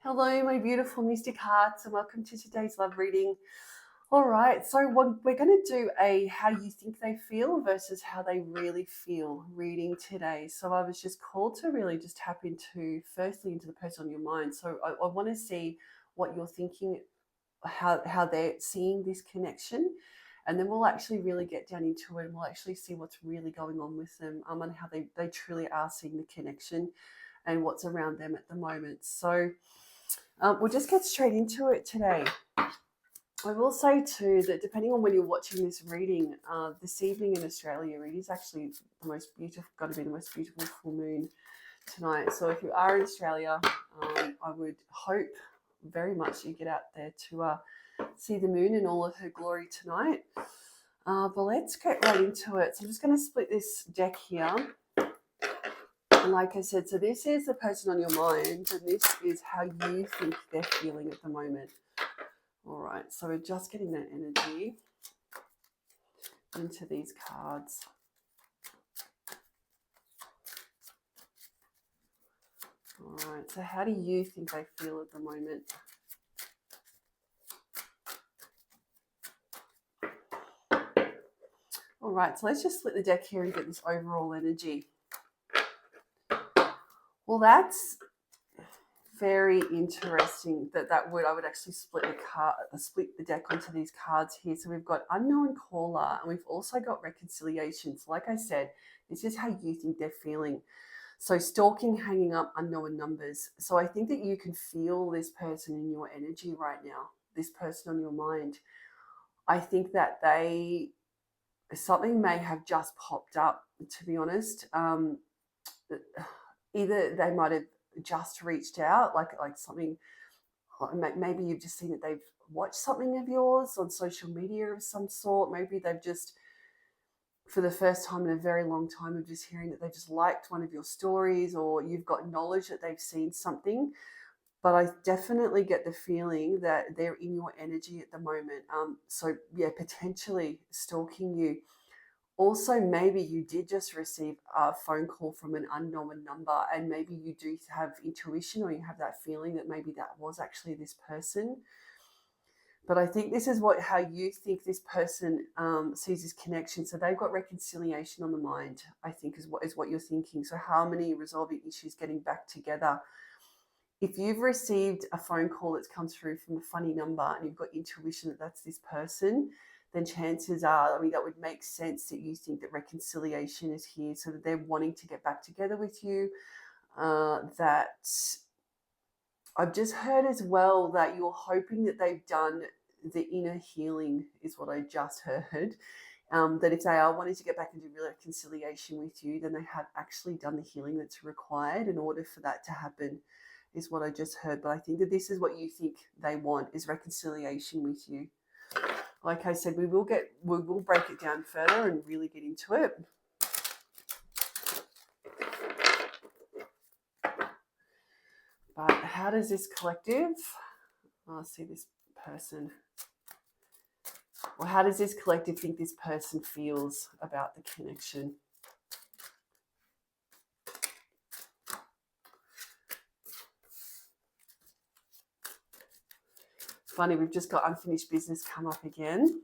Hello, my beautiful mystic hearts, and welcome to today's love reading. All right, so we're going to do a how you think they feel versus how they really feel reading today. So I was just called to really just tap into, firstly, into the person on your mind. So I want to see what you're thinking, how they're seeing this connection, and then we'll actually really get down into it, and we'll actually see what's really going on with them, and how they truly are seeing the connection and what's around them at the moment. So we'll just get straight into it today. I will say too that depending on when you're watching this reading, this evening in Australia, it is actually the most beautiful, got to be the most beautiful full moon tonight. So if you are in Australia, I would hope very much you get out there to see the moon in all of her glory tonight. But let's get right into it. So I'm just going to split this deck here. And like I said, so this is the person on your mind, and this is how you think they're feeling at the moment. All right, so we're just getting that energy into these cards. All right, so how do you think they feel at the moment? All right, so let's just split the deck here and get this overall energy. Well, that's very interesting I would actually split the deck onto these cards here. So we've got unknown caller, and we've also got reconciliation. So like I said, this is how you think they're feeling. So stalking, hanging up, unknown numbers. So I think that you can feel this person in your energy right now, this person on your mind. I think that something may have just popped up, to be honest. Either they might have just reached out, like something, maybe you've just seen that they've watched something of yours on social media of some sort. Maybe they've just, for the first time in a very long time, of just hearing that they just liked one of your stories, or you've got knowledge that they've seen something. But I definitely get the feeling that they're in your energy at the moment. So yeah, potentially stalking you. Also, maybe you did just receive a phone call from an unknown number, and maybe you do have intuition, or you have that feeling that maybe that was actually this person. But I think this is how you think this person sees this connection. So they've got reconciliation on the mind, I think, is what you're thinking. So harmony, resolving issues, getting back together. If you've received a phone call that's come through from a funny number and you've got intuition that that's this person, then chances are, that would make sense that you think that reconciliation is here, so that they're wanting to get back together with you. That I've just heard as well that you're hoping that they've done the inner healing, is what I just heard. That if they are wanting to get back into reconciliation with you, then they have actually done the healing that's required in order for that to happen, is what I just heard. But I think that this is what you think they want, is reconciliation with you. Like I said, we will break it down further and really get into it. But how does this collective, see this person, well, how does this collective think this person feels about the connection? Funny, we've just got unfinished business come up again.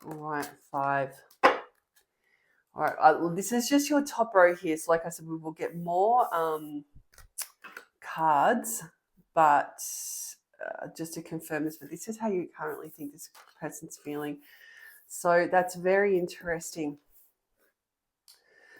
All right, 5. All right, well, this is just your top row here. So like I said, we will get more cards, but just to confirm this, but this is how you currently think this person's feeling. So that's very interesting.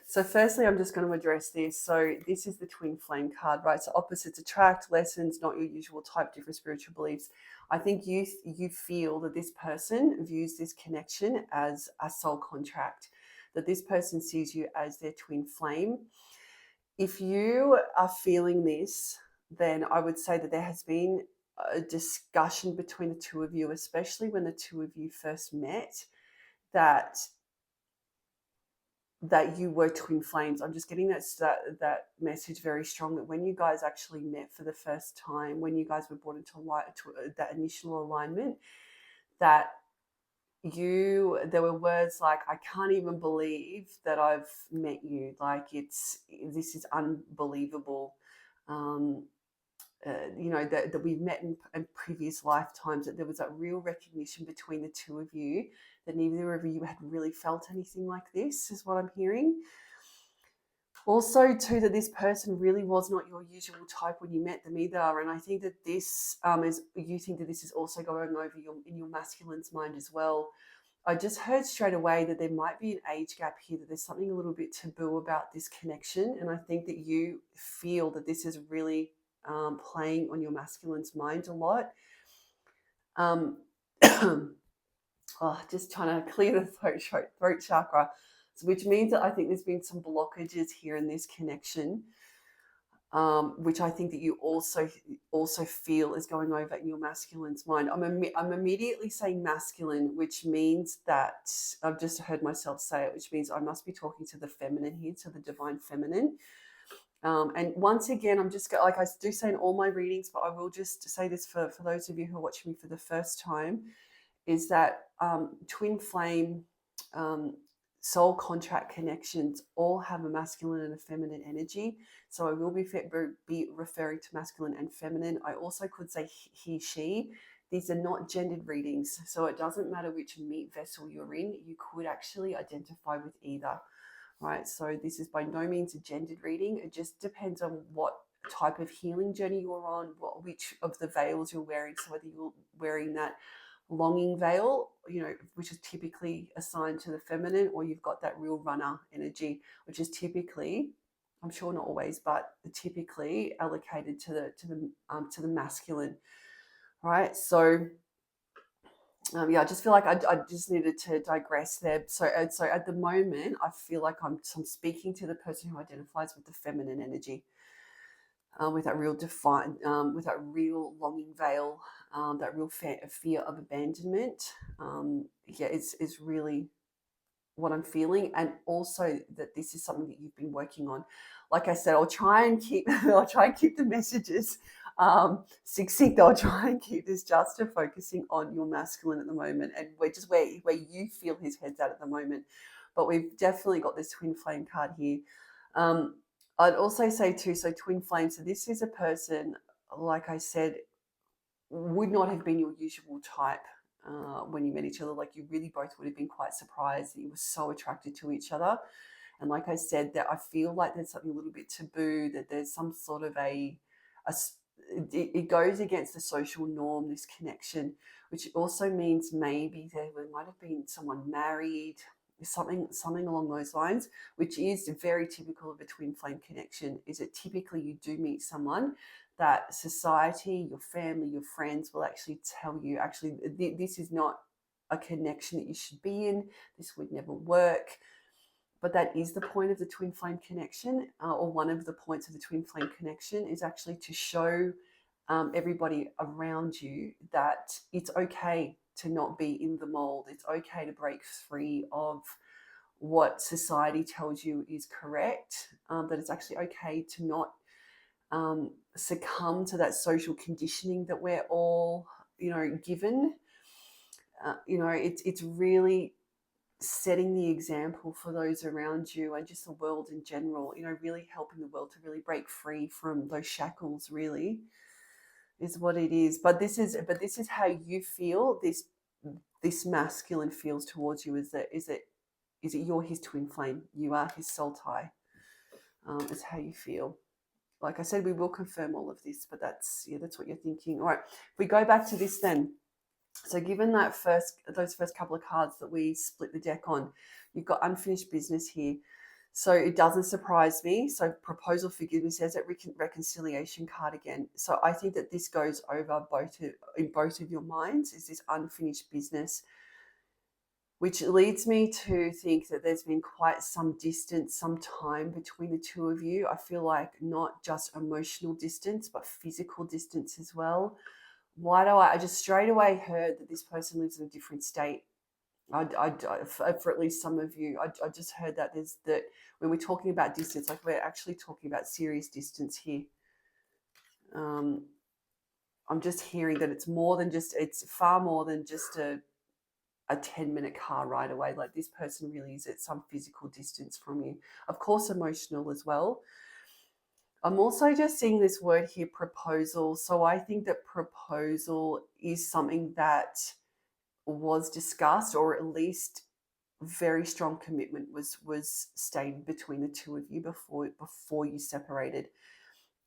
So firstly, I'm just going to address this. So this is the twin flame card, right? So opposites attract, lessons, not your usual type, different spiritual beliefs. I think you feel that this person views this connection as a soul contract, that this person sees you as their twin flame. If you are feeling this, then I would say that there has been a discussion between the two of you, especially when the two of you first met, that you were twin flames. I'm just getting that message very strong, that when you guys actually met for the first time, when you guys were brought into light, to that initial alignment, that there were words like, I can't even believe that I've met you. Like, this is unbelievable. Um, that we've met in previous lifetimes, that there was that real recognition between the two of you, that neither of you had really felt anything like this, is what I'm hearing. Also, too, that this person really was not your usual type when you met them either. And I think that this you think that this is also going over in your masculine's mind as well. I just heard straight away that there might be an age gap here, that there's something a little bit taboo about this connection. And I think that you feel that this is really playing on your masculine's mind a lot. Just trying to clear the throat chakra, which means that I think there's been some blockages here in this connection, which I think that you also feel is going over in your masculine's mind. I'm immediately saying masculine, which means that I've just heard myself say it, which means I must be talking to the feminine here, to the divine feminine. And once again, I'm just like I do say in all my readings, but I will just say this for those of you who are watching me for the first time, is that twin flame soul contract connections all have a masculine and a feminine energy. So I will be referring to masculine and feminine. I also could say he, she. These are not gendered readings. So it doesn't matter which meat vessel you're in. You could actually identify with either, right? So this is by no means a gendered reading. It just depends on what type of healing journey you're on, which of the veils you're wearing. So whether you're wearing that longing veil, which is typically assigned to the feminine, or you've got that real runner energy, which is typically, I'm sure not always, but typically allocated to the masculine, right? So I just feel like I just needed to digress there. So at the moment, I feel like I'm speaking to the person who identifies with the feminine energy. With that real with that real longing veil, that real fear of abandonment. It's really what I'm feeling, and also that this is something that you've been working on. Like I said, I'll try and keep the messages succinct. I'll try and keep this just to focusing on your masculine at the moment, and we're just where you feel his head's at the moment. But we've definitely got this twin flame card here. I'd also say too, so twin flame, so this is a person, like I said, would not have been your usual type when you met each other. Like, you really both would have been quite surprised that you were so attracted to each other. And like I said, that I feel like there's something a little bit taboo, that there's some sort of it goes against the social norm, this connection, which also means maybe there might have been someone married, something along those lines, which is very typical of a twin flame connection. Is that typically you do meet someone that society, your family, your friends will actually tell you, actually, this is not a connection that you should be in, this would never work. But that is the point of the twin flame connection, or one of the points of the twin flame connection, is actually to show everybody around you that it's okay to not be in the mold. It's okay to break free of what society tells you is correct, that it's actually okay to not succumb to that social conditioning that we're all, given. It's really setting the example for those around you and just the world in general, really helping the world to really break free from those shackles, really, is what it is. But this is how you feel this masculine feels towards you. Is it you're his twin flame, you are his soul tie. Is how you feel. Like I said, we will confirm all of this, but that's what you're thinking. All right, if we go back to this then. So given those first couple of cards that we split the deck on, you've got unfinished business here. So it doesn't surprise me. So proposal, forgiveness, there's that reconciliation card again. So I think that this goes over in both of your minds, is this unfinished business, which leads me to think that there's been quite some distance, some time between the two of you. I feel like not just emotional distance, but physical distance as well. I just straight away heard that this person lives in a different state. For at least some of you, I just heard that when we're talking about distance, like we're actually talking about serious distance here. I'm just hearing that it's more than just, it's far more than just a 10-minute car ride away. Like this person really is at some physical distance from you. Of course, emotional as well. I'm also just seeing this word here, proposal. So I think that proposal is something that was discussed, or at least very strong commitment was stated between the two of you before you separated.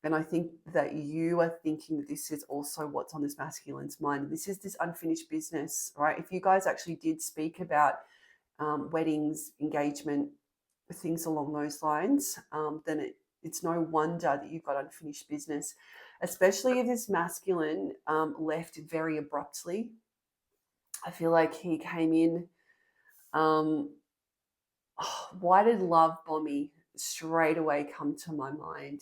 And I think that you are thinking that this is also what's on this masculine's mind. This is this unfinished business, right? If you guys actually did speak about weddings, engagement, things along those lines, then it's no wonder that you've got unfinished business, especially if this masculine left very abruptly. I feel like he came in. Why did love bomby straight away come to my mind?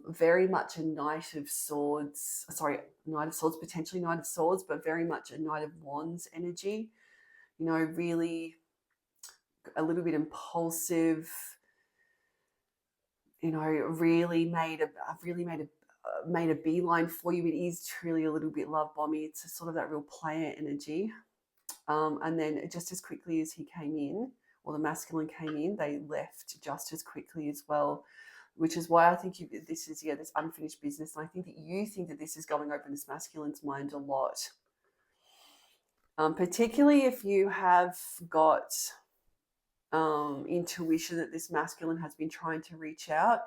Very much a Knight of Swords, sorry, Knight of Swords, potentially Knight of Swords, but very much a Knight of Wands energy. You know, really a little bit impulsive. You know, really made a beeline for you. It is truly a little bit love bomby. It's a sort of that real player energy. And then just as quickly as he came in, or the masculine came in, they left just as quickly as well, which is why I think this is, this unfinished business. And I think that you think that this is going over in this masculine's mind a lot. Particularly if you have got intuition that this masculine has been trying to reach out,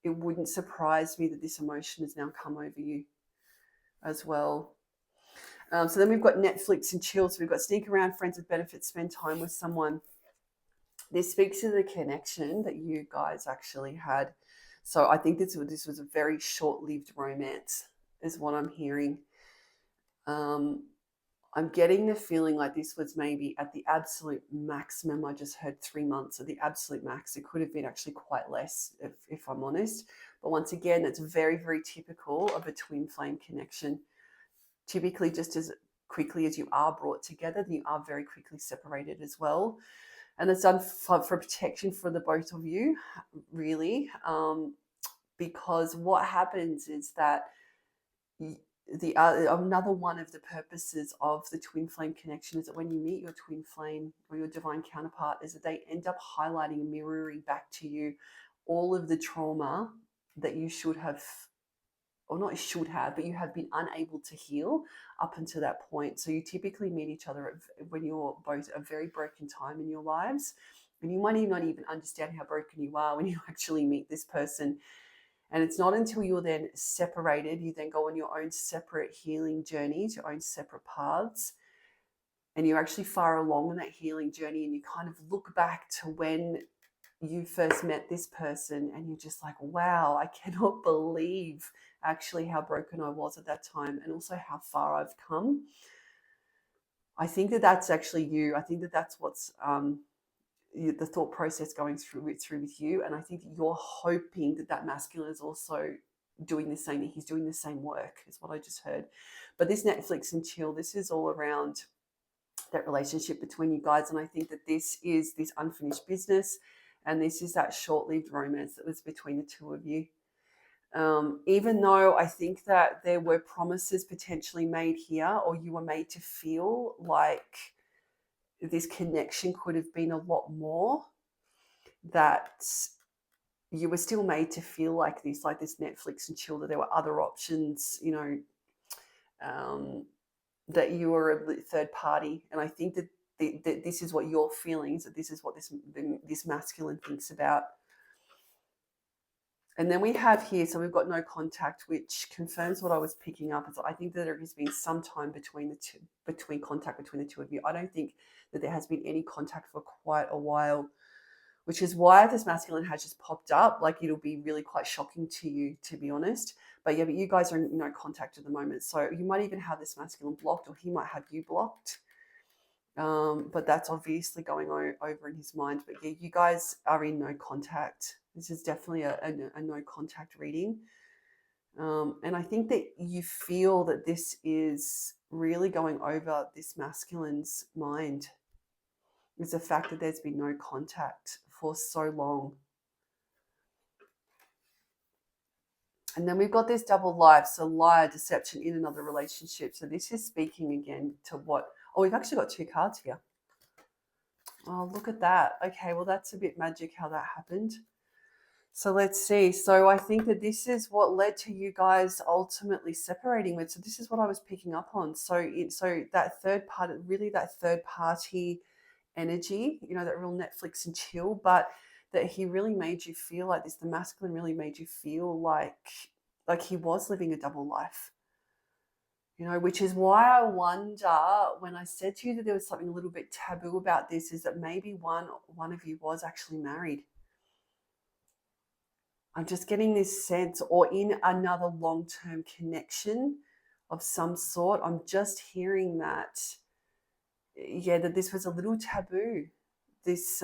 it wouldn't surprise me that this emotion has now come over you as well. So then we've got Netflix and chill. So we've got sneak around, friends with benefits, spend time with someone. This speaks to the connection that you guys actually had. So I think this was a very short-lived romance, is what I'm hearing. I'm getting the feeling like this was maybe at the absolute maximum. I just heard 3 months at the absolute max. It could have been actually quite less, if I'm honest. But once again, it's very, very typical of a twin flame connection. Typically, just as quickly as you are brought together, then you are very quickly separated as well. And it's done for protection for the both of you, really, because what happens is that another one of the purposes of the twin flame connection is that when you meet your twin flame or your divine counterpart, is that they end up highlighting and mirroring back to you all of the trauma that you should have, or not should have, but you have been unable to heal up until that point. So you typically meet each other when you're both at a very broken time in your lives, and you might not even understand how broken you are when you actually meet this person. And it's not until you're then separated, you then go on your own separate healing journeys, your own separate paths, and you're actually far along in that healing journey, and you kind of look back to when you first met this person, and you're just like, wow, I cannot believe actually how broken I was at that time, and also how far I've come. I think that that's actually you. I think that that's what's the thought process going through with you. And I think that you're hoping that that masculine is also doing the same, that he's doing the same work, is what I just heard. But this Netflix and chill, this is all around that relationship between you guys. And I think that this is this unfinished business, and this is that short-lived romance that was between the two of you. Even though I think that there were promises potentially made here, or you were made to feel like this connection could have been a lot more, that you were still made to feel like this Netflix and chill, that there were other options, that you were a third party. And I think that this is what you're feeling, is that this is what this masculine thinks about. And then we have here, so we've got no contact, which confirms what I was picking up. Is I think that there has been some time between contact between the two of you. I don't think that there has been any contact for quite a while, which is why this masculine has just popped up. Like, it'll be really quite shocking to you, to be honest. But yeah, but you guys are in no contact at the moment. So you might even have this masculine blocked, or he might have you blocked. But that's obviously going over in his mind. But yeah, you guys are in no contact. This is definitely a no contact reading. And I think that you feel that this is really going over this masculine's mind, is the fact that there's been no contact for so long. And then we've got this double life, so liar, deception in another relationship. So this is speaking again to what, oh, we've actually got 2 cards here. Oh, look at that. Okay, well, that's a bit magic how that happened. So let's see. So I think that this is what led to you guys ultimately separating with. So this is what I was picking up on. So that third part, really that third party energy, that real Netflix and chill, but that he really made you feel like this. The masculine really made you feel like he was living a double life. Which is why I wonder, when I said to you that there was something a little bit taboo about this, is that maybe one of you was actually married. I'm just getting this sense, or in another long-term connection of some sort. I'm just hearing that, that this was a little taboo, this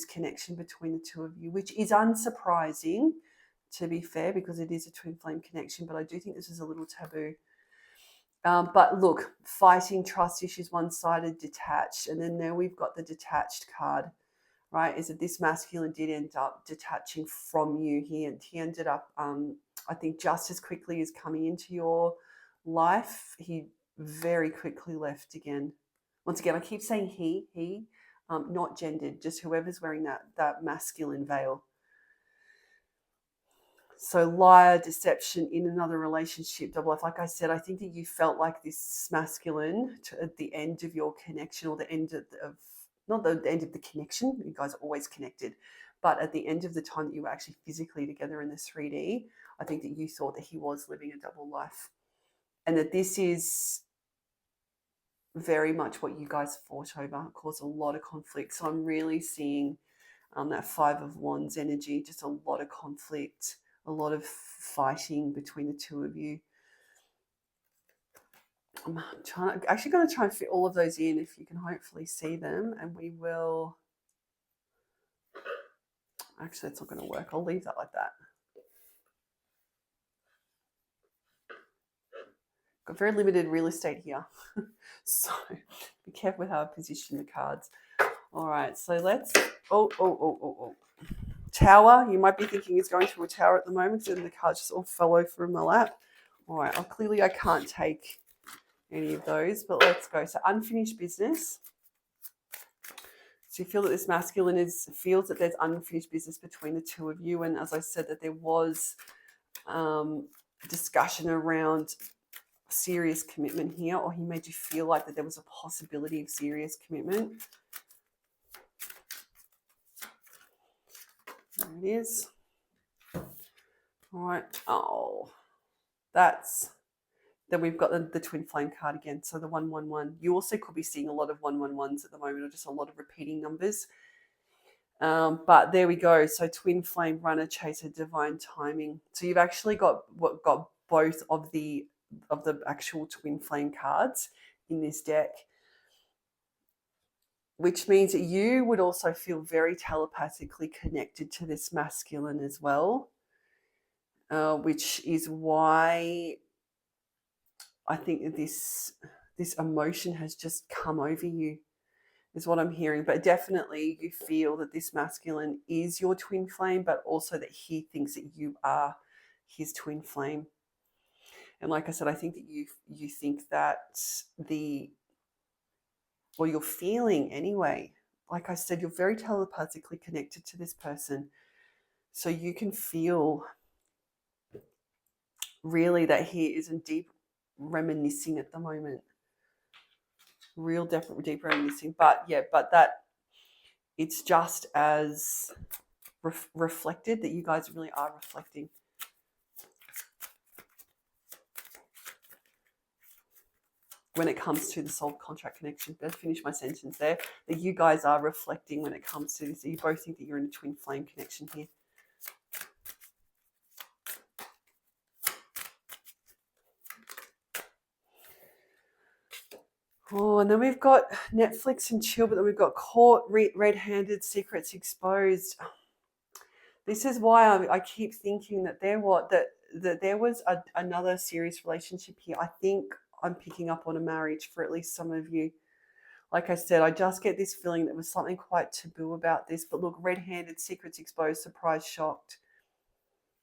connection between the two of you, which is unsurprising, to be fair, because it is a twin flame connection. But I do think this is a little taboo. But look, fighting, trust issues, one-sided, detached, and then there we've got the detached card. Right, is that this masculine did end up detaching from you. He ended up, I think, just as quickly as coming into your life, he very quickly left again. Once again, I keep saying he, not gendered, just whoever's wearing that masculine veil. So liar, deception in another relationship, double life. Like I said, I think that you felt like this masculine at the end of your connection, or the end of not the end of the connection, you guys are always connected, but at the end of the time that you were actually physically together in the 3D, I think that you thought that he was living a double life, and that this is very much what you guys fought over, caused a lot of conflict. So I'm really seeing that 5 of Wands energy, just a lot of conflict, a lot of fighting between the two of you. I'm actually going to try and fit all of those in, if you can hopefully see them, and we will. Actually, it's not going to work. I'll leave that like that. Got very limited real estate here, so be careful with how I position the cards. All right, so let's. Oh. Tower. You might be thinking he's going through a tower at the moment, and the cards just all fell over from my lap. All right, clearly I can't take any of those, but let's go. So unfinished business. So you feel that this masculine feels that there's unfinished business between the two of you, and as I said, that there was discussion around serious commitment here, or he made you feel like that there was a possibility of serious commitment. There it is. All right. Oh, then we've got the twin flame card again. So the 111. You also could be seeing a lot of 111s at the moment, or just a lot of repeating numbers. But there we go. So twin flame, runner, chaser, divine timing. So you've actually got both of the actual twin flame cards in this deck, which means that you would also feel very telepathically connected to this masculine as well, which is why I think that this emotion has just come over you, is what I'm hearing. But definitely you feel that this masculine is your twin flame, but also that he thinks that you are his twin flame. And like I said, I think that you think that you're feeling anyway. Like I said, you're very telepathically connected to this person. So you can feel really that he is in deep reminiscing at the moment. Real deep reminiscing. But that it's just as reflected, that you guys really are reflecting. When it comes to the soul contract connection, let's finish my sentence there, that you guys are reflecting when it comes to this. You both think that you're in a twin flame connection here. Oh, and then we've got Netflix and chill, but then we've got caught, red-handed, secrets exposed. This is why I keep thinking that there was another serious relationship here. I think I'm picking up on a marriage for at least some of you. Like I said, I just get this feeling that there was something quite taboo about this. But look, red-handed, secrets exposed, surprised, shocked.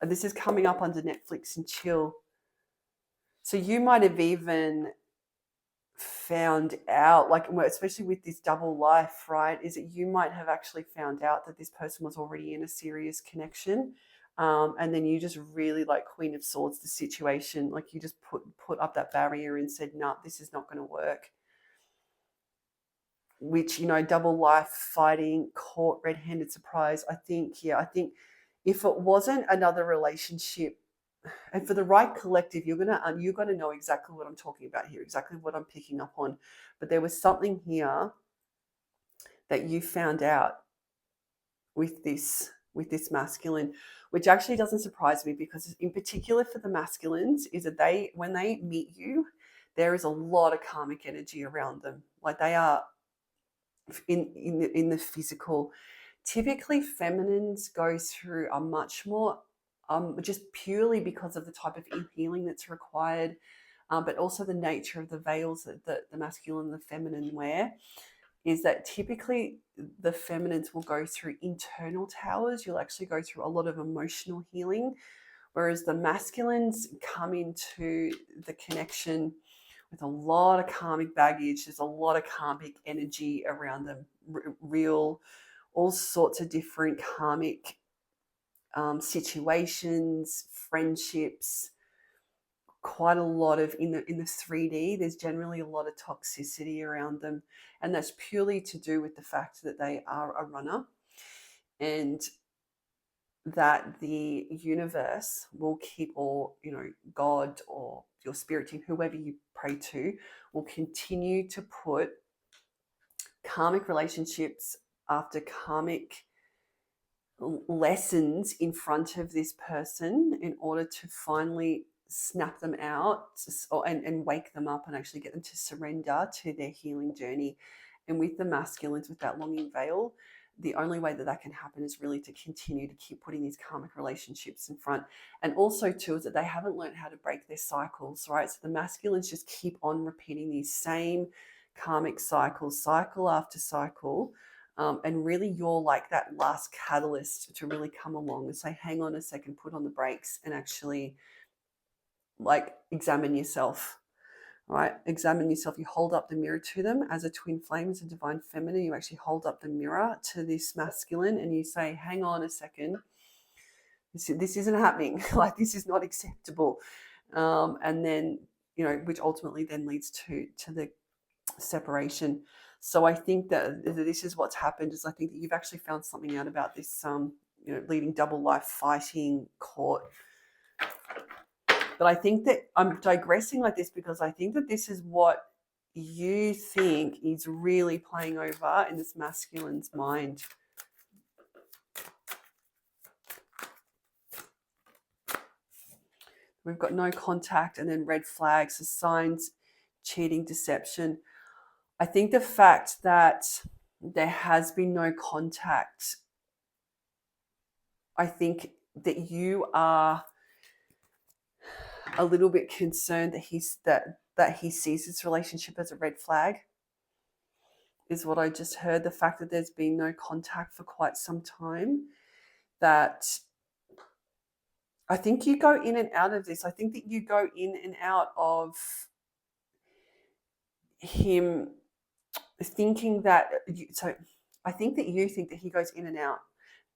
this is coming up under Netflix and chill. So you might have even found out, like, especially with this double life, right, is that you might have actually found out that this person was already in a serious connection. And then you just really, like Queen of Swords, the situation, like you just put up that barrier and said, no, this is not going to work. Which, double life, fighting, caught red-handed surprise. I think if it wasn't another relationship, and for the right collective, you're gonna know exactly what I'm talking about here, exactly what I'm picking up on. But there was something here that you found out with this masculine, which actually doesn't surprise me, because in particular for the masculines, is that when they meet you, there is a lot of karmic energy around them. Like they are in the physical. Typically, feminines go through a much more, just purely because of the type of healing that's required, but also the nature of the veils that the masculine and the feminine wear, is that typically the feminines will go through internal towers. You'll actually go through a lot of emotional healing, whereas the masculines come into the connection with a lot of karmic baggage. There's a lot of karmic energy around them, real, all sorts of different karmic situations, friendships, quite a lot of, in the 3D, there's generally a lot of toxicity around them. And that's purely to do with the fact that they are a runner, and that the universe will keep, or God or your spirit team, whoever you pray to, will continue to put karmic relationships after karmic lessons in front of this person in order to finally snap them out and wake them up and actually get them to surrender to their healing journey. And with the masculines, with that longing veil, the only way that can happen is really to continue to keep putting these karmic relationships in front. And also too, is that they haven't learned how to break their cycles, right? So the masculines just keep on repeating these same karmic cycles, cycle after cycle. And really you're like that last catalyst to really come along and say, hang on a second, put on the brakes and actually like examine yourself. Right? Examine yourself. You hold up the mirror to them as a twin flame, as a divine feminine. You actually hold up the mirror to this masculine and you say, hang on a second, this isn't happening. Like, this is not acceptable. And then, which ultimately then leads to the separation. So I think that this is what's happened, is I think that you've actually found something out about this, leading double life, fighting, court. But I think that I'm digressing like this because I think that this is what you think is really playing over in this masculine's mind. We've got no contact and then red flags, the signs, cheating, deception. I think the fact that there has been no contact, I think that you are a little bit concerned that he sees this relationship as a red flag, is what I just heard. The fact that there's been no contact for quite some time, that I think you go in and out of this. I think that you go in and out of him thinking that, so I think that you think that he goes in and out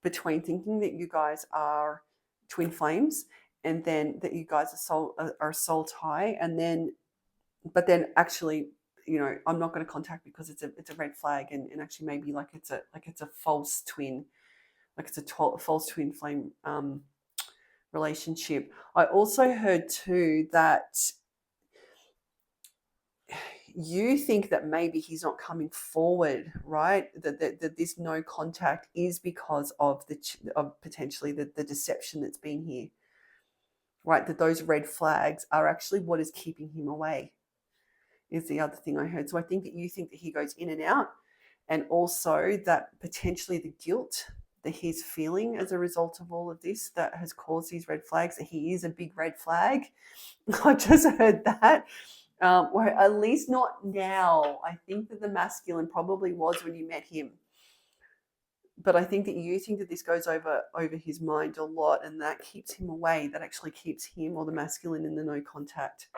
between thinking that you guys are twin flames and then that you guys are soul tie, and then, but then actually, I'm not going to contact because it's a red flag, and actually maybe like it's a false twin, like it's a false twin flame relationship. I also heard too that you think that maybe he's not coming forward, right? That this no contact is because of potentially the deception that's been here, right? That those red flags are actually what is keeping him away, is the other thing I heard. So I think that you think that he goes in and out, and also that potentially the guilt that he's feeling as a result of all of this that has caused these red flags, that he is a big red flag. I just heard that. Or at least not now. I think that the masculine probably was when you met him. But I think that you think that this goes over his mind a lot, and that keeps him away. That actually keeps him or the masculine in the no contact.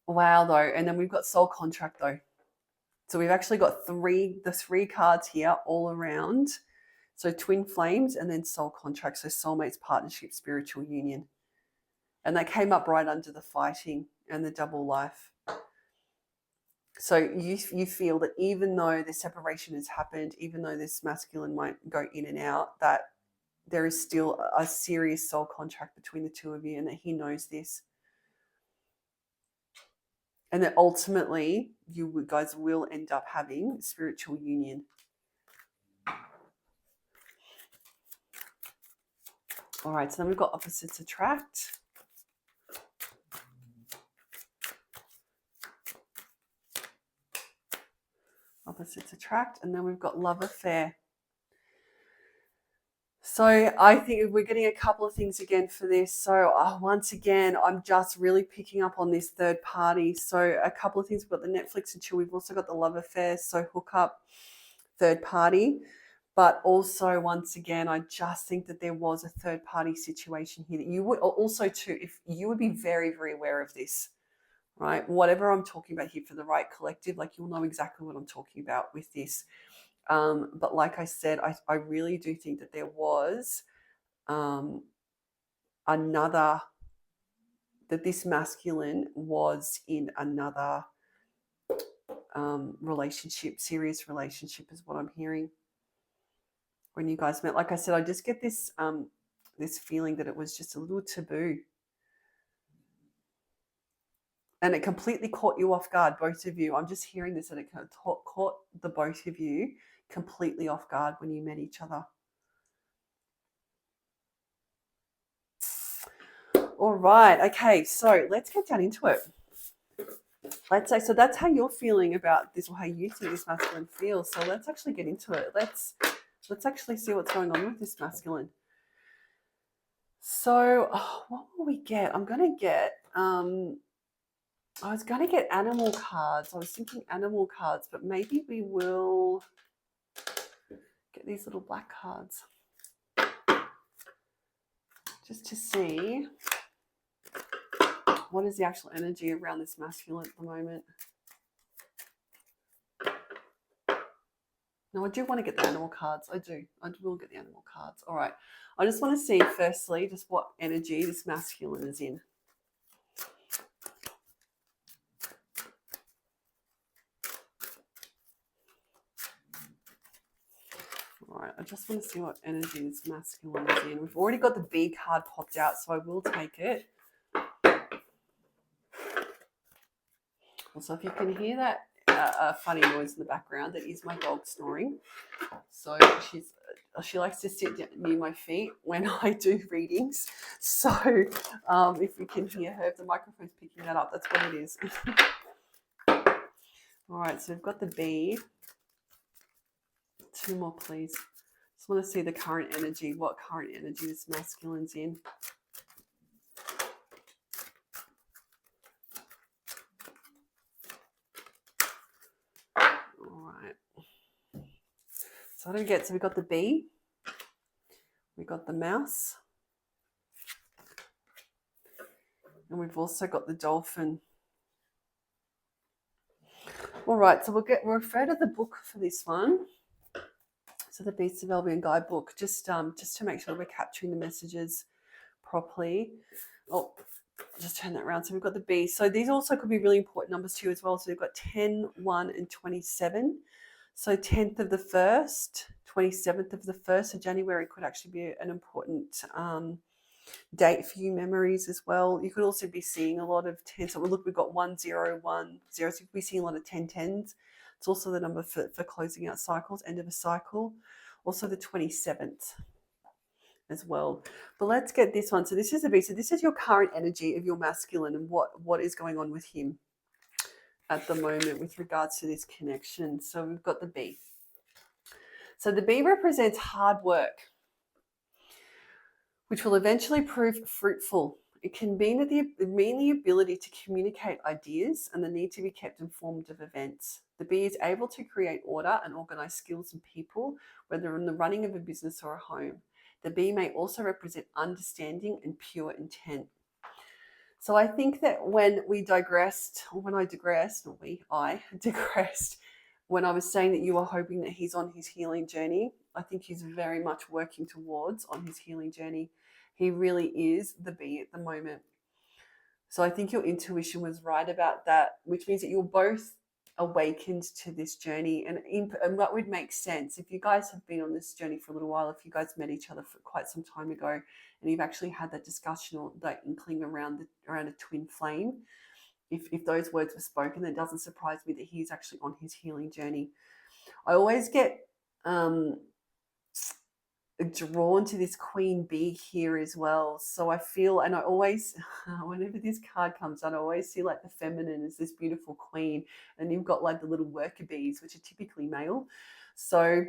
Wow, though. And then we've got soul contract, though. So we've actually got the three cards here all around. So twin flames and then soul contract. So soulmates, partnership, spiritual union. And that came up right under the fighting and the double life. So you feel that even though the separation has happened, even though this masculine might go in and out, that there is still a serious soul contract between the two of you, and that he knows this. And that ultimately you guys will end up having spiritual union. All right, so then we've got opposites attract. Opposites attract, and then we've got love affair. So I think we're getting a couple of things again for this. So once again, I'm just really picking up on this third party. So a couple of things. We've got the Netflix and chill. We've also got the love affair. So hook up, third party. But also, once again, I just think that there was a third party situation here that you would also too, if you would be very, very aware of this, right? Whatever I'm talking about here for the right collective, like you'll know exactly what I'm talking about with this. But like I said, I really do think that there was that this masculine was in another relationship, serious relationship is what I'm hearing when you guys met. Like I said, I just get this this feeling that it was just a little taboo. And it completely caught you off guard, both of you. I'm just hearing this, that it kind of caught the both of you completely off guard when you met each other. All right. Okay. So let's get down into it. Let's say, so that's how you're feeling about this, or how you think this masculine feels. So let's actually get into it. Let's actually see what's going on with this masculine. So what will we get? I'm going to get, I was going to get animal cards. I was thinking animal cards, but maybe we will get these little black cards just to see what is the actual energy around this masculine at the moment. No, I do want to get the animal cards. I do. I will get the animal cards. All right. I just want to see, firstly, just what energy this masculine is in. All right. I just want to see what energy this masculine is in. We've already got the B card popped out, so I will take it. Also, if you can hear that funny noise in the background, that is my dog snoring. So she likes to sit near my feet when I do readings. So if you can hear her, if the microphone's picking that up, that's what it is. All right, so we've got the B. 2 more, please. Just want to see the current energy, what current energy this masculine's in. So I don't get, so we've got the bee, we've got the mouse, and we've also got the dolphin. All right, so we'll refer to the book for this one. So the Beasts of Albion guidebook, just to make sure we're capturing the messages properly. Oh, I'll just turn that around. So we've got the B. So these also could be really important numbers too as well. So we've got 10, 1, and 27. So 10th of the 1st, 27th of the 1st. So January could actually be an important date for you, memories as well. You could also be seeing a lot of 10. So look, we've got 1, 0, 1, 0. So you could be seeing a lot of 10, 10s. It's also the number for closing out cycles, end of a cycle. Also the 27th as well. But let's get this one. So this is the B. So this is your current energy of your masculine and what is going on with him at the moment with regards to this connection. So we've got the B. So the B represents hard work, which will eventually prove fruitful It can mean the ability to communicate ideas and the need to be kept informed of events. The bee is able to create order and organize skills and people, whether in the running of a business or a home. The bee may also represent understanding and pure intent. So I think that when I digressed, when I was saying that you were hoping that he's on his healing journey, I think he's very much working towards on his healing journey. He really is the bee at the moment. So I think your intuition was right about that, which means that you're both awakened to this journey. And what would make sense if you guys have been on this journey for a little while, if you guys met each other for quite some time ago, and you've actually had that discussion or that inkling around a twin flame, if those words were spoken, it doesn't surprise me that he's actually on his healing journey. I always get drawn to this queen bee here as well. So I feel, and I always, whenever this card comes out, I always see like the feminine as this beautiful queen, and you've got like the little worker bees, which are typically male. So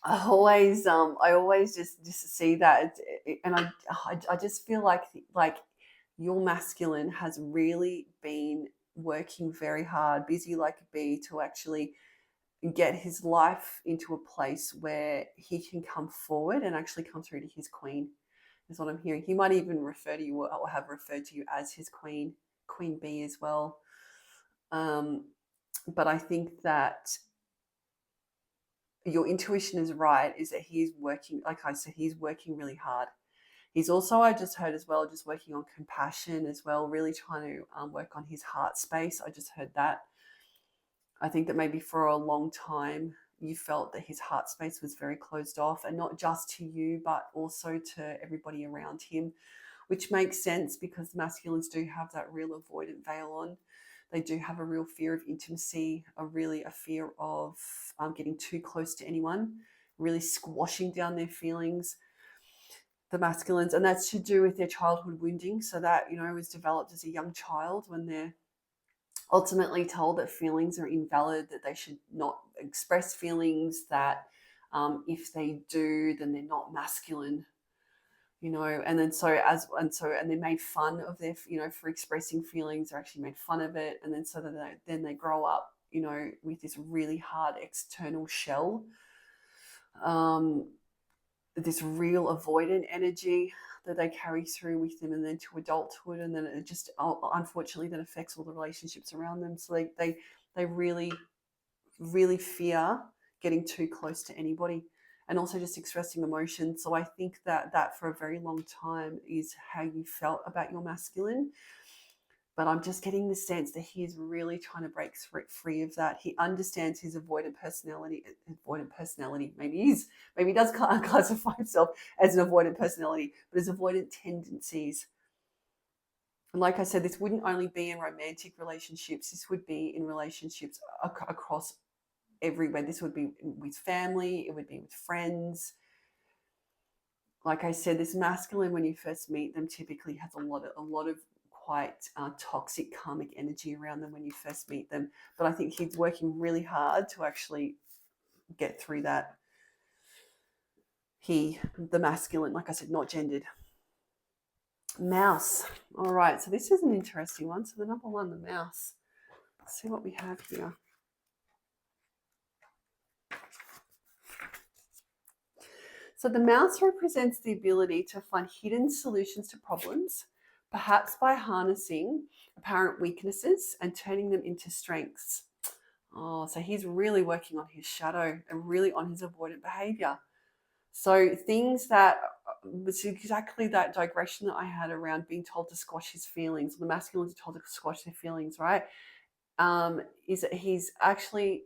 I always just see that, and I just feel like your masculine has really been working very hard, busy like a bee, to actually get his life into a place where he can come forward and actually come through to his queen, is what I'm hearing. He might even refer to you or have referred to you as his queen bee as well. But I think that your intuition is right, is that he's working, like I said, he's working really hard. He's also, I just heard as well, just working on compassion as well, really trying to work on his heart space. I just heard that. I think that maybe for a long time you felt that his heart space was very closed off, and not just to you, but also to everybody around him, which makes sense because the masculines do have that real avoidant veil on. They do have a real fear of intimacy, a fear of getting too close to anyone, really squashing down their feelings, the masculines. And that's to do with their childhood wounding. So that, was developed as a young child, when they're ultimately told that feelings are invalid, that they should not express feelings, that if they do, then they're not masculine, and then and they're made fun of their, for expressing feelings. They're actually made fun of it, and then so that they grow up, with this really hard external shell, this real avoidant energy that they carry through with them, and then to adulthood, and then it just unfortunately that affects all the relationships around them. So they really, really fear getting too close to anybody, and also just expressing emotion. So I think that for a very long time is how you felt about your masculine. But I'm just getting the sense that he is really trying to break free of that. He understands his avoidant personality. Maybe he does classify himself as an avoidant personality, but his avoidant tendencies. And like I said, this wouldn't only be in romantic relationships. This would be in relationships across everywhere. This would be with family. It would be with friends. Like I said, this masculine, when you first meet them, typically has a lot of quite toxic karmic energy around them when you first meet them. But I think he's working really hard to actually get through that. The masculine, like I said, not gendered. Mouse. All right, so this is an interesting one. So the number one, the mouse. Let's see what we have here. So the mouse represents the ability to find hidden solutions to problems, perhaps by harnessing apparent weaknesses and turning them into strengths. Oh, so he's really working on his shadow and really on his avoidant behavior. So things that was exactly that digression that I had around being told to squash his feelings. The masculines are told to squash their feelings, right? Is that he's actually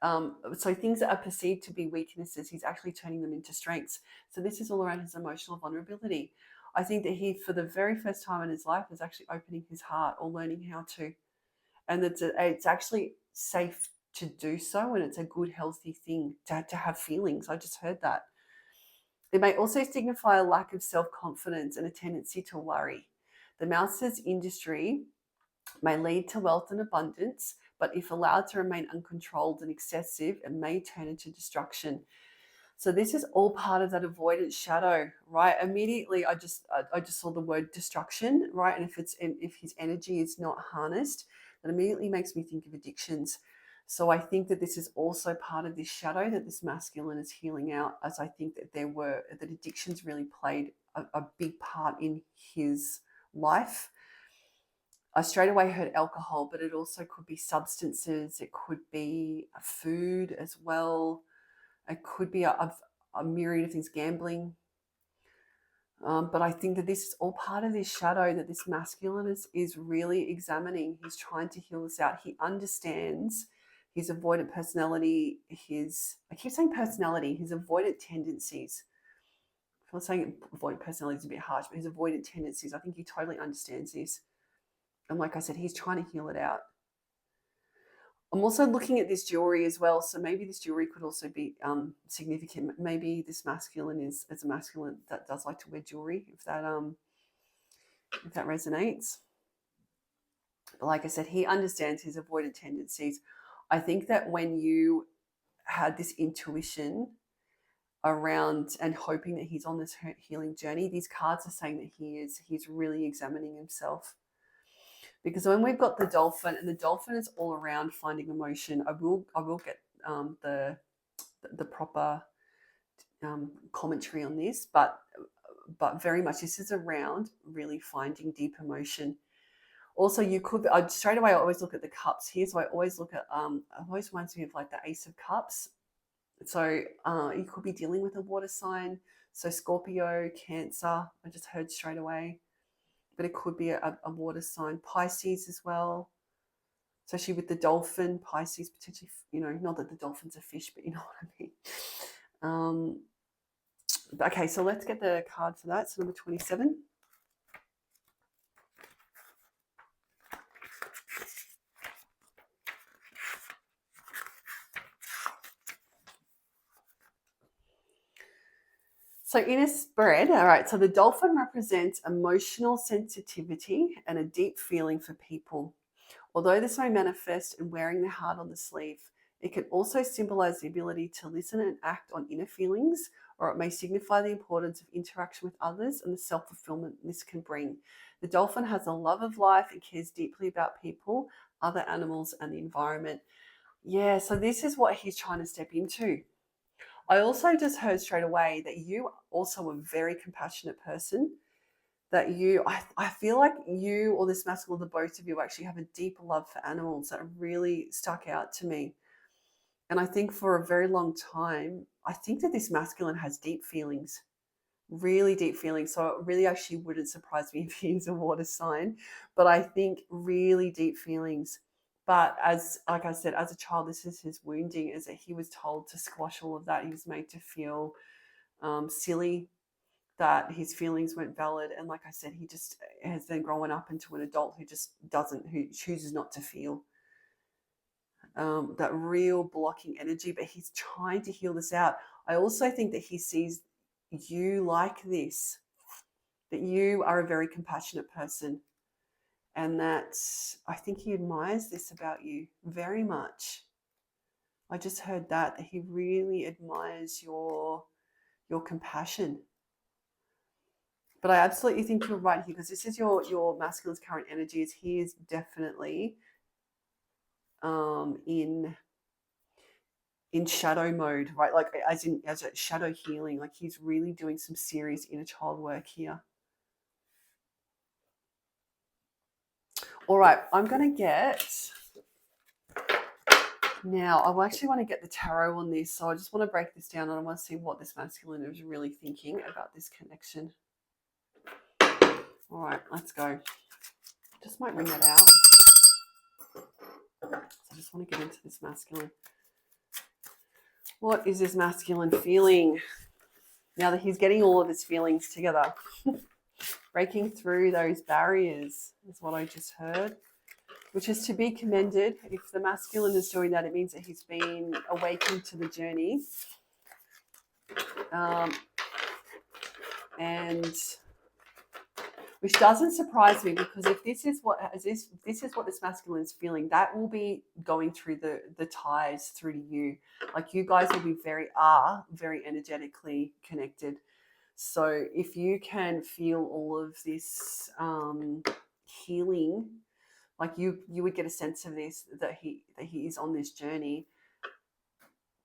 so things that are perceived to be weaknesses, he's actually turning them into strengths. So this is all around his emotional vulnerability. I think that he, for the very first time in his life, is actually opening his heart or learning how to. And it's actually safe to do so, and it's a good, healthy thing to have feelings. I just heard that. It may also signify a lack of self-confidence and a tendency to worry. The mouse's industry may lead to wealth and abundance, but if allowed to remain uncontrolled and excessive, it may turn into destruction. So this is all part of that avoidance shadow, right? Immediately, I just saw the word destruction, right? And if his energy is not harnessed, that immediately makes me think of addictions. So I think that this is also part of this shadow that this masculine is healing out, as I think that that addictions really played a big part in his life. I straight away heard alcohol, but it also could be substances. It could be food as well. It could be a myriad of things, gambling. But I think that this is all part of this shadow that this masculine is really examining. He's trying to heal this out. He understands his avoidant personality, I keep saying personality, his avoidant tendencies. I'm saying avoidant personality is a bit harsh, but his avoidant tendencies, I think he totally understands this. And like I said, he's trying to heal it out. I'm also looking at this jewelry as well. So maybe this jewelry could also be significant. Maybe this masculine is a masculine that does like to wear jewelry, if that resonates. But like I said, he understands his avoidant tendencies. I think that when you had this intuition around and hoping that he's on this healing journey, these cards are saying that he's really examining himself. Because when we've got the dolphin, and the dolphin is all around finding emotion, I will get the proper commentary on this, but very much this is around really finding deep emotion. Also, you could straight away I always look at the cups here, so I always look at it always reminds me of like the Ace of Cups. So you could be dealing with a water sign, so Scorpio, Cancer. I just heard straight away. But it could be a water sign. Pisces as well, especially with the dolphin. Pisces potentially, not that the dolphin's a fish, but you know what I mean. Okay, so let's get the card for that. So number 27. So inner spread, all right, so the dolphin represents emotional sensitivity and a deep feeling for people. Although this may manifest in wearing the heart on the sleeve, it can also symbolize the ability to listen and act on inner feelings, or it may signify the importance of interaction with others and the self-fulfillment this can bring. The dolphin has a love of life and cares deeply about people, other animals, and the environment. Yeah, so this is what he's trying to step into. I also just heard straight away that you also a very compassionate person, that I feel like you or this masculine, the both of you actually have a deep love for animals that really stuck out to me. And I think for a very long time, I think that this masculine has deep feelings, really deep feelings. So it really actually wouldn't surprise me if he's a water sign, but I think really deep feelings. But like I said, as a child, this is his wounding, is that he was told to squash all of that. He was made to feel silly, that his feelings weren't valid. And like I said, he just has then grown up into an adult who chooses not to feel that real blocking energy, but he's trying to heal this out. I also think that he sees you like this, that you are a very compassionate person, and that I think he admires this about you very much. I just heard that he really admires your compassion. But I absolutely think you're right here, because this is your masculine's current energies. He is definitely in shadow mode, right? Like as a shadow healing, like he's really doing some serious inner child work here. All right, I'm going to get, now I actually want to get the tarot on this, so I just want to break this down and I want to see what this masculine is really thinking about this connection. All right, let's go. Just might ring that out. So I just want to get into this masculine. What is this masculine feeling now that he's getting all of his feelings together? Breaking through those barriers is what I just heard, which is to be commended. If the masculine is doing that, it means that he's been awakened to the journey. And which doesn't surprise me, because if this is what this masculine is feeling, that will be going through the ties through to you. Like, you guys will be very energetically connected. So if you can feel all of this healing, like you would get a sense of this, that he is on this journey,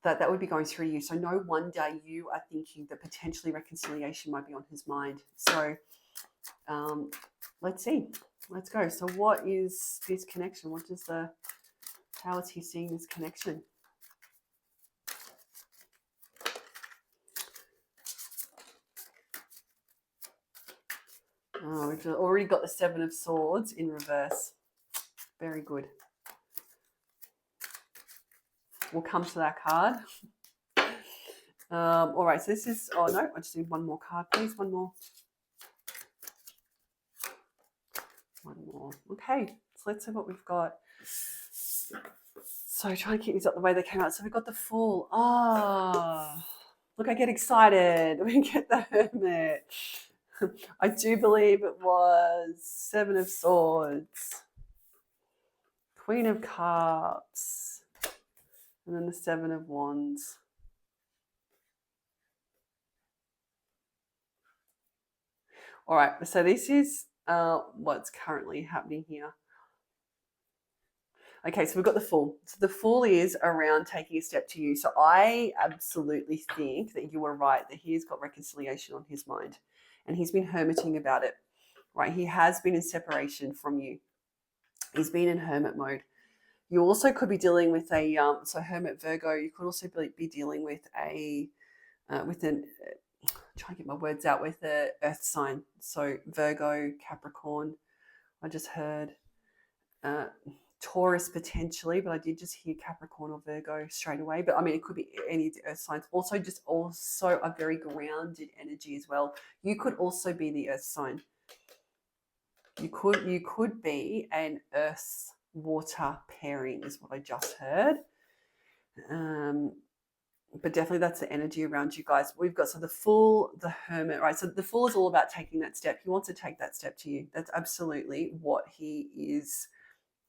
that would be going through you. So no wonder you are thinking that potentially reconciliation might be on his mind. So let's see. Let's go. So what is this connection? How is he seeing this connection? Oh, we've already got the Seven of Swords in reverse. Very good. We'll come to that card. All right, so this is, oh no, I just need one more card, please. One more. Okay, so let's see what we've got. So try and keep these up the way they came out. So we've got the Fool. Look, I get excited. We get the Hermit. I do believe it was Seven of Swords, Queen of Cups, and then the Seven of Wands. All right, so this is what's currently happening here. Okay, so we've got the Fool. So the Fool is around taking a step to you. So I absolutely think that you were right, that he's got reconciliation on his mind, and he's been hermiting about it, right? He has been in separation from you. He's been in hermit mode. You also could be dealing with a, so Hermit Virgo, you could also be dealing with try and get my words out, with the earth sign. So Virgo, Capricorn, I just heard Taurus potentially, but I did just hear Capricorn or Virgo straight away. But I mean, it could be any earth signs. Also a very grounded energy as well. You could also be the earth sign. You could be an earth water pairing, is what I just heard. But definitely that's the energy around you guys. We've got, so the Fool, the Hermit, right? So the Fool is all about taking that step. He wants to take that step to you. That's absolutely what he is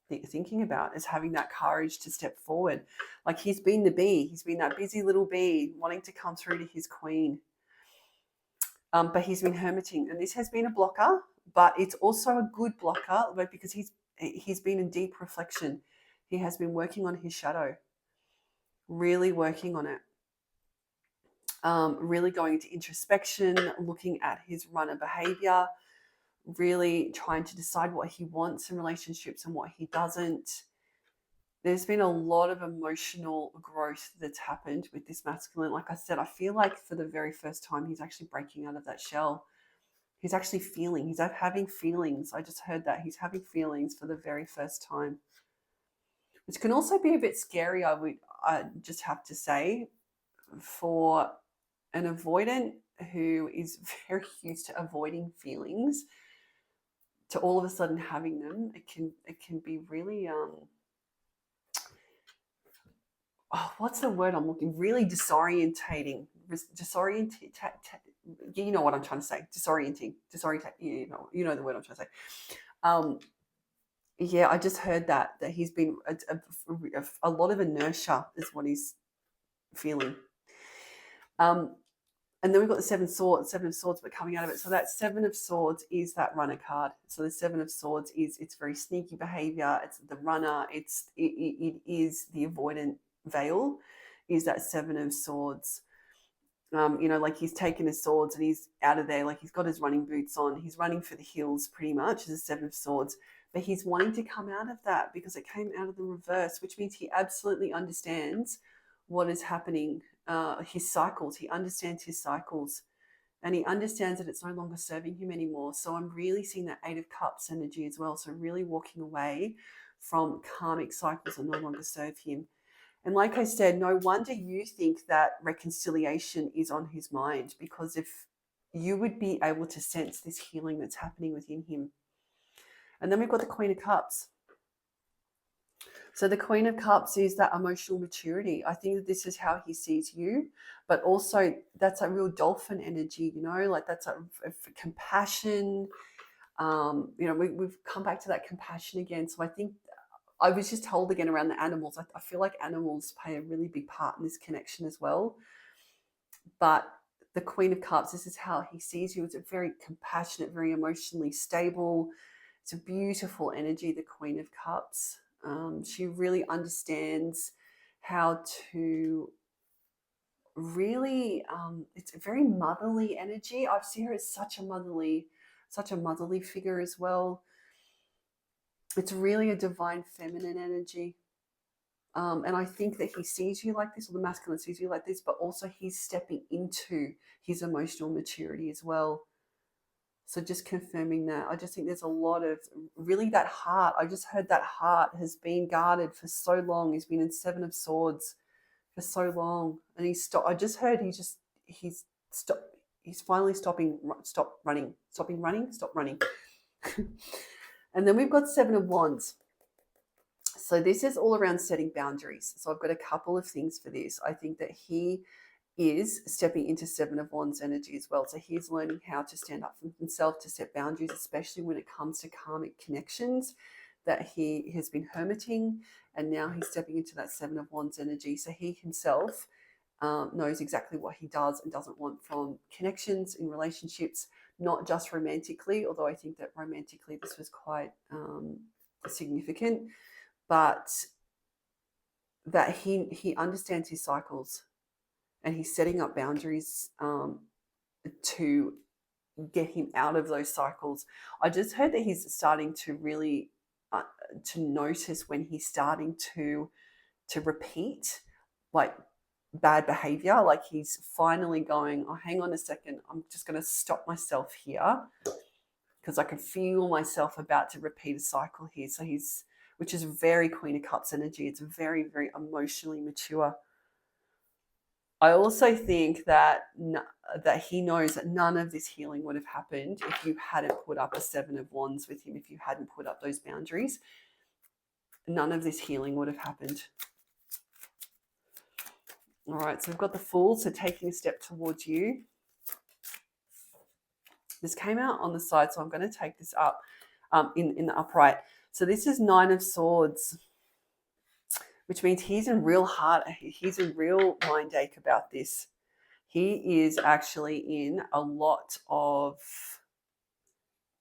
thinking about, is having that courage to step forward. Like, he's been the bee. He's been that busy little bee wanting to come through to his queen. But he's been hermiting, and this has been a blocker, but it's also a good blocker, because he's been in deep reflection. He has been working on his shadow, really working on it. Really going into introspection, looking at his runner behavior, really trying to decide what he wants in relationships and what he doesn't. There's been a lot of emotional growth that's happened with this masculine. Like I said, I feel like for the very first time, he's actually breaking out of that shell. He's actually feeling, he's having feelings. I just heard that. He's having feelings for the very first time, which can also be a bit scary, I just have to say, for an avoidant who is very used to avoiding feelings, to all of a sudden having them. It can be really what's the word I'm looking? Really disorientating. You know what I'm trying to say. Disorienting. You know the word I'm trying to say. Yeah, I just heard that he's been a lot of inertia is what he's feeling. And then we've got the Seven of Swords, but coming out of it. So that Seven of Swords is that runner card. So the Seven of Swords it's very sneaky behavior. It's the runner. It is the avoidant veil, is that Seven of Swords. Like, he's taken his swords and he's out of there. Like, he's got his running boots on. He's running for the hills pretty much, as a Seven of Swords. But he's wanting to come out of that because it came out of the reverse, which means he absolutely understands what is happening. His cycles. He understands his cycles, and he understands that it's no longer serving him anymore. So I'm really seeing that Eight of Cups energy as well. So really walking away from karmic cycles that no longer serve him. And like I said, no wonder you think that reconciliation is on his mind, because if you would be able to sense this healing that's happening within him. And then we've got the Queen of Cups. So the Queen of Cups is that emotional maturity. I think that this is how he sees you, but also that's a real dolphin energy, like that's a compassion, We've come back to that compassion again. So I think I was just told again around the animals. I feel like animals play a really big part in this connection as well. But the Queen of Cups, this is how he sees you. It's a very compassionate, very emotionally stable. It's a beautiful energy, the Queen of Cups. She really understands how to really, it's a very motherly energy. I see her as such a motherly figure as well. It's really a divine feminine energy. And I think that he sees you like this, or the masculine sees you like this, but also he's stepping into his emotional maturity as well. So just confirming that. I just think there's a lot of really that heart. I just heard that heart has been guarded for so long. He's been in Seven of Swords for so long. And he's stopped. I just heard he's stopped. He's finally stop running. And then we've got Seven of Wands. So this is all around setting boundaries. So I've got a couple of things for this. I think that he is stepping into Seven of Wands energy as well. So he's learning how to stand up for himself, to set boundaries, especially when it comes to karmic connections that he has been hermiting. And now he's stepping into that Seven of Wands energy. So he himself knows exactly what he does and doesn't want from connections in relationships, not just romantically, although I think that romantically this was quite significant, but that he understands his cycles and he's setting up boundaries to get him out of those cycles. I just heard that he's starting to really to notice when he's starting to repeat like bad behavior, like he's finally going, oh, hang on a second, I'm just going to stop myself here because I can feel myself about to repeat a cycle here. So which is very Queen of Cups energy. It's very, very emotionally mature. I also think that he knows that none of this healing would have happened if you hadn't put up a Seven of Wands with him, if you hadn't put up those boundaries. None of this healing would have happened. All right, so we've got the Fool, so taking a step towards you. This came out on the side, so I'm going to take this up in the upright. So this is Nine of Swords, which means he's in real mind ache about this. He is actually in a lot of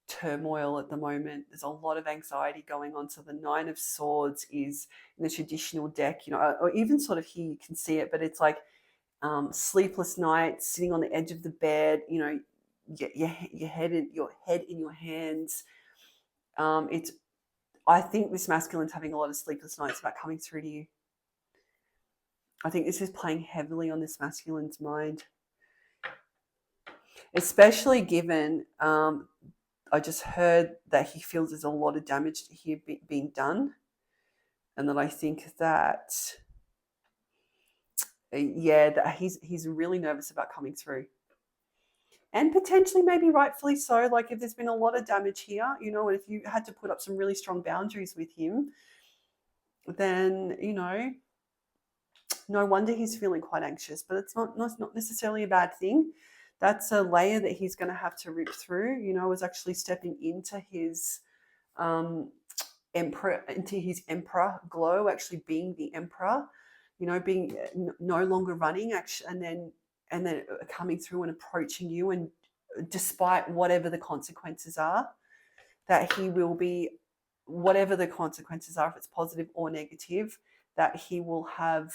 turmoil at the moment. There's a lot of anxiety going on. So the Nine of Swords is in the traditional deck, or even sort of here you can see it, but it's like sleepless nights, sitting on the edge of the bed, your head in your hands. I think this masculine's having a lot of sleepless nights about coming through to you. I think this is playing heavily on this masculine's mind, especially given I just heard that he feels there's a lot of damage here being done, and that I think that that he's really nervous about coming through. And potentially, maybe rightfully so, like if there's been a lot of damage here, and if you had to put up some really strong boundaries with him, then, no wonder he's feeling quite anxious. But it's not necessarily a bad thing. That's a layer that he's going to have to rip through, is actually stepping into his emperor glow, actually being the emperor, being no longer running, actually, and then coming through and approaching you, and despite whatever the consequences are, that he will be, whatever the consequences are, if it's positive or negative, that he will have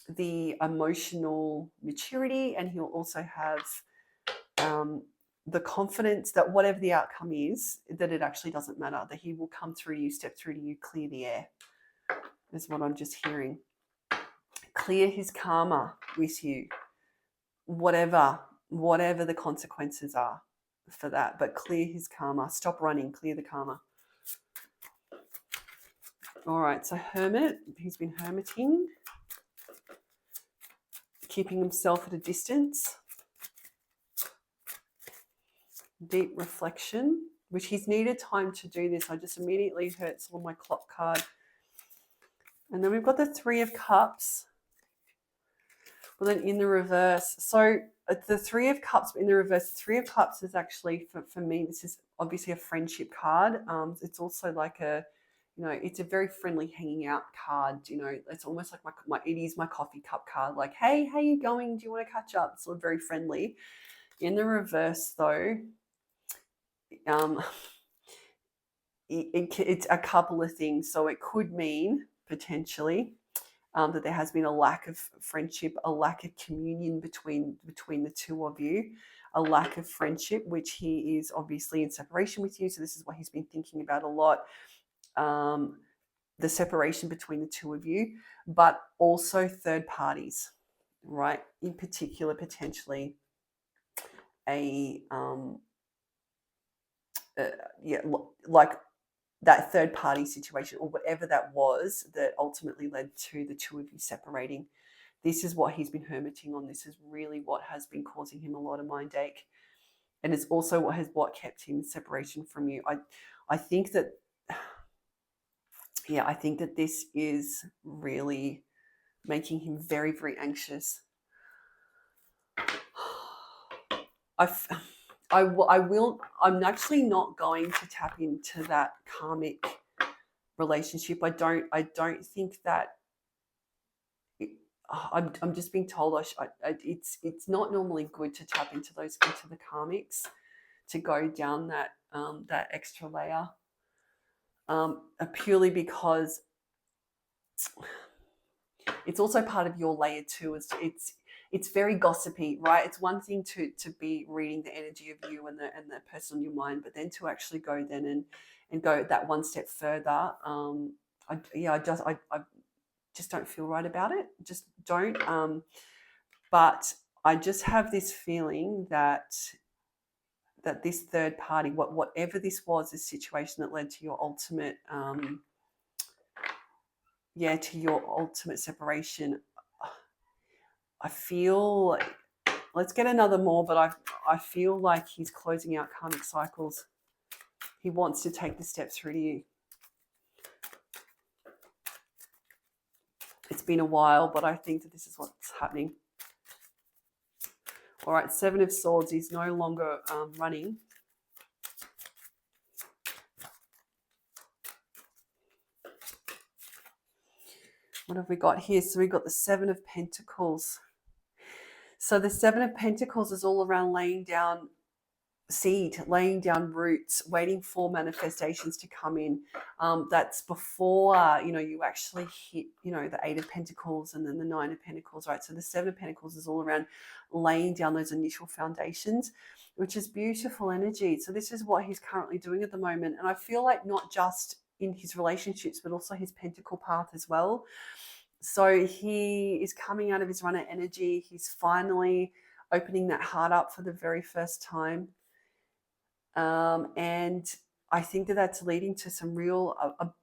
the emotional maturity, and he'll also have the confidence that whatever the outcome is, that it actually doesn't matter, that he will come through you, step through to you, clear the air, is what I'm just hearing. Clear his karma with you, whatever the consequences are for that, but clear his karma. Stop running, clear the karma. All right, so Hermit, he's been hermiting, keeping himself at a distance. Deep reflection, which he's needed time to do this. I just immediately heard on my clock card. And then we've got the Three of Cups, Well, then in the reverse, so the Three of Cups in the reverse, the Three of Cups is actually, for me, this is obviously a friendship card. It's also like it's a very friendly hanging out card. It's almost like it is my coffee cup card. Like, hey, how you going? Do you want to catch up? It's sort of very friendly. In the reverse, though, it's a couple of things. So it could mean potentially that there has been a lack of friendship, a lack of communion between the two of you, a lack of friendship, which he is obviously in separation with you. So this is what he's been thinking about a lot. The separation between the two of you, but also third parties, right? In particular, potentially like that third party situation or whatever that was that ultimately led to the two of you separating. This is what he's been hermiting on. This is really what has been causing him a lot of mind ache. And it's also what kept him in separation from you. I think that this is really making him very, very anxious. I'm actually not going to tap into that karmic relationship. I don't think that. I'm just being told it's not normally good to tap into the karmics, to go down that extra layer, purely because it's also part of your layer too. It's very gossipy, right? It's one thing to be reading the energy of you and the person on your mind, but then to actually go then and go that one step further. I just don't feel right about it. Just don't. But I just have this feeling that this third party, whatever this was, this situation that led to your ultimate, separation. I feel, let's get another more, but I feel like he's closing out karmic cycles. He wants to take the step through to you. It's been a while, but I think that this is what's happening. All right, Seven of Swords. He's no longer running. What have we got here? So we've got the Seven of Pentacles. So the Seven of Pentacles is all around laying down seed, laying down roots, waiting for manifestations to come in. That's before, you actually hit, the Eight of Pentacles and then the Nine of Pentacles, right? So the Seven of Pentacles is all around laying down those initial foundations, which is beautiful energy. So this is what he's currently doing at the moment. And I feel like not just in his relationships, but also his Pentacle path as well. So he is coming out of his runner energy. He's finally opening that heart up for the very first time. And I think that that's leading to some real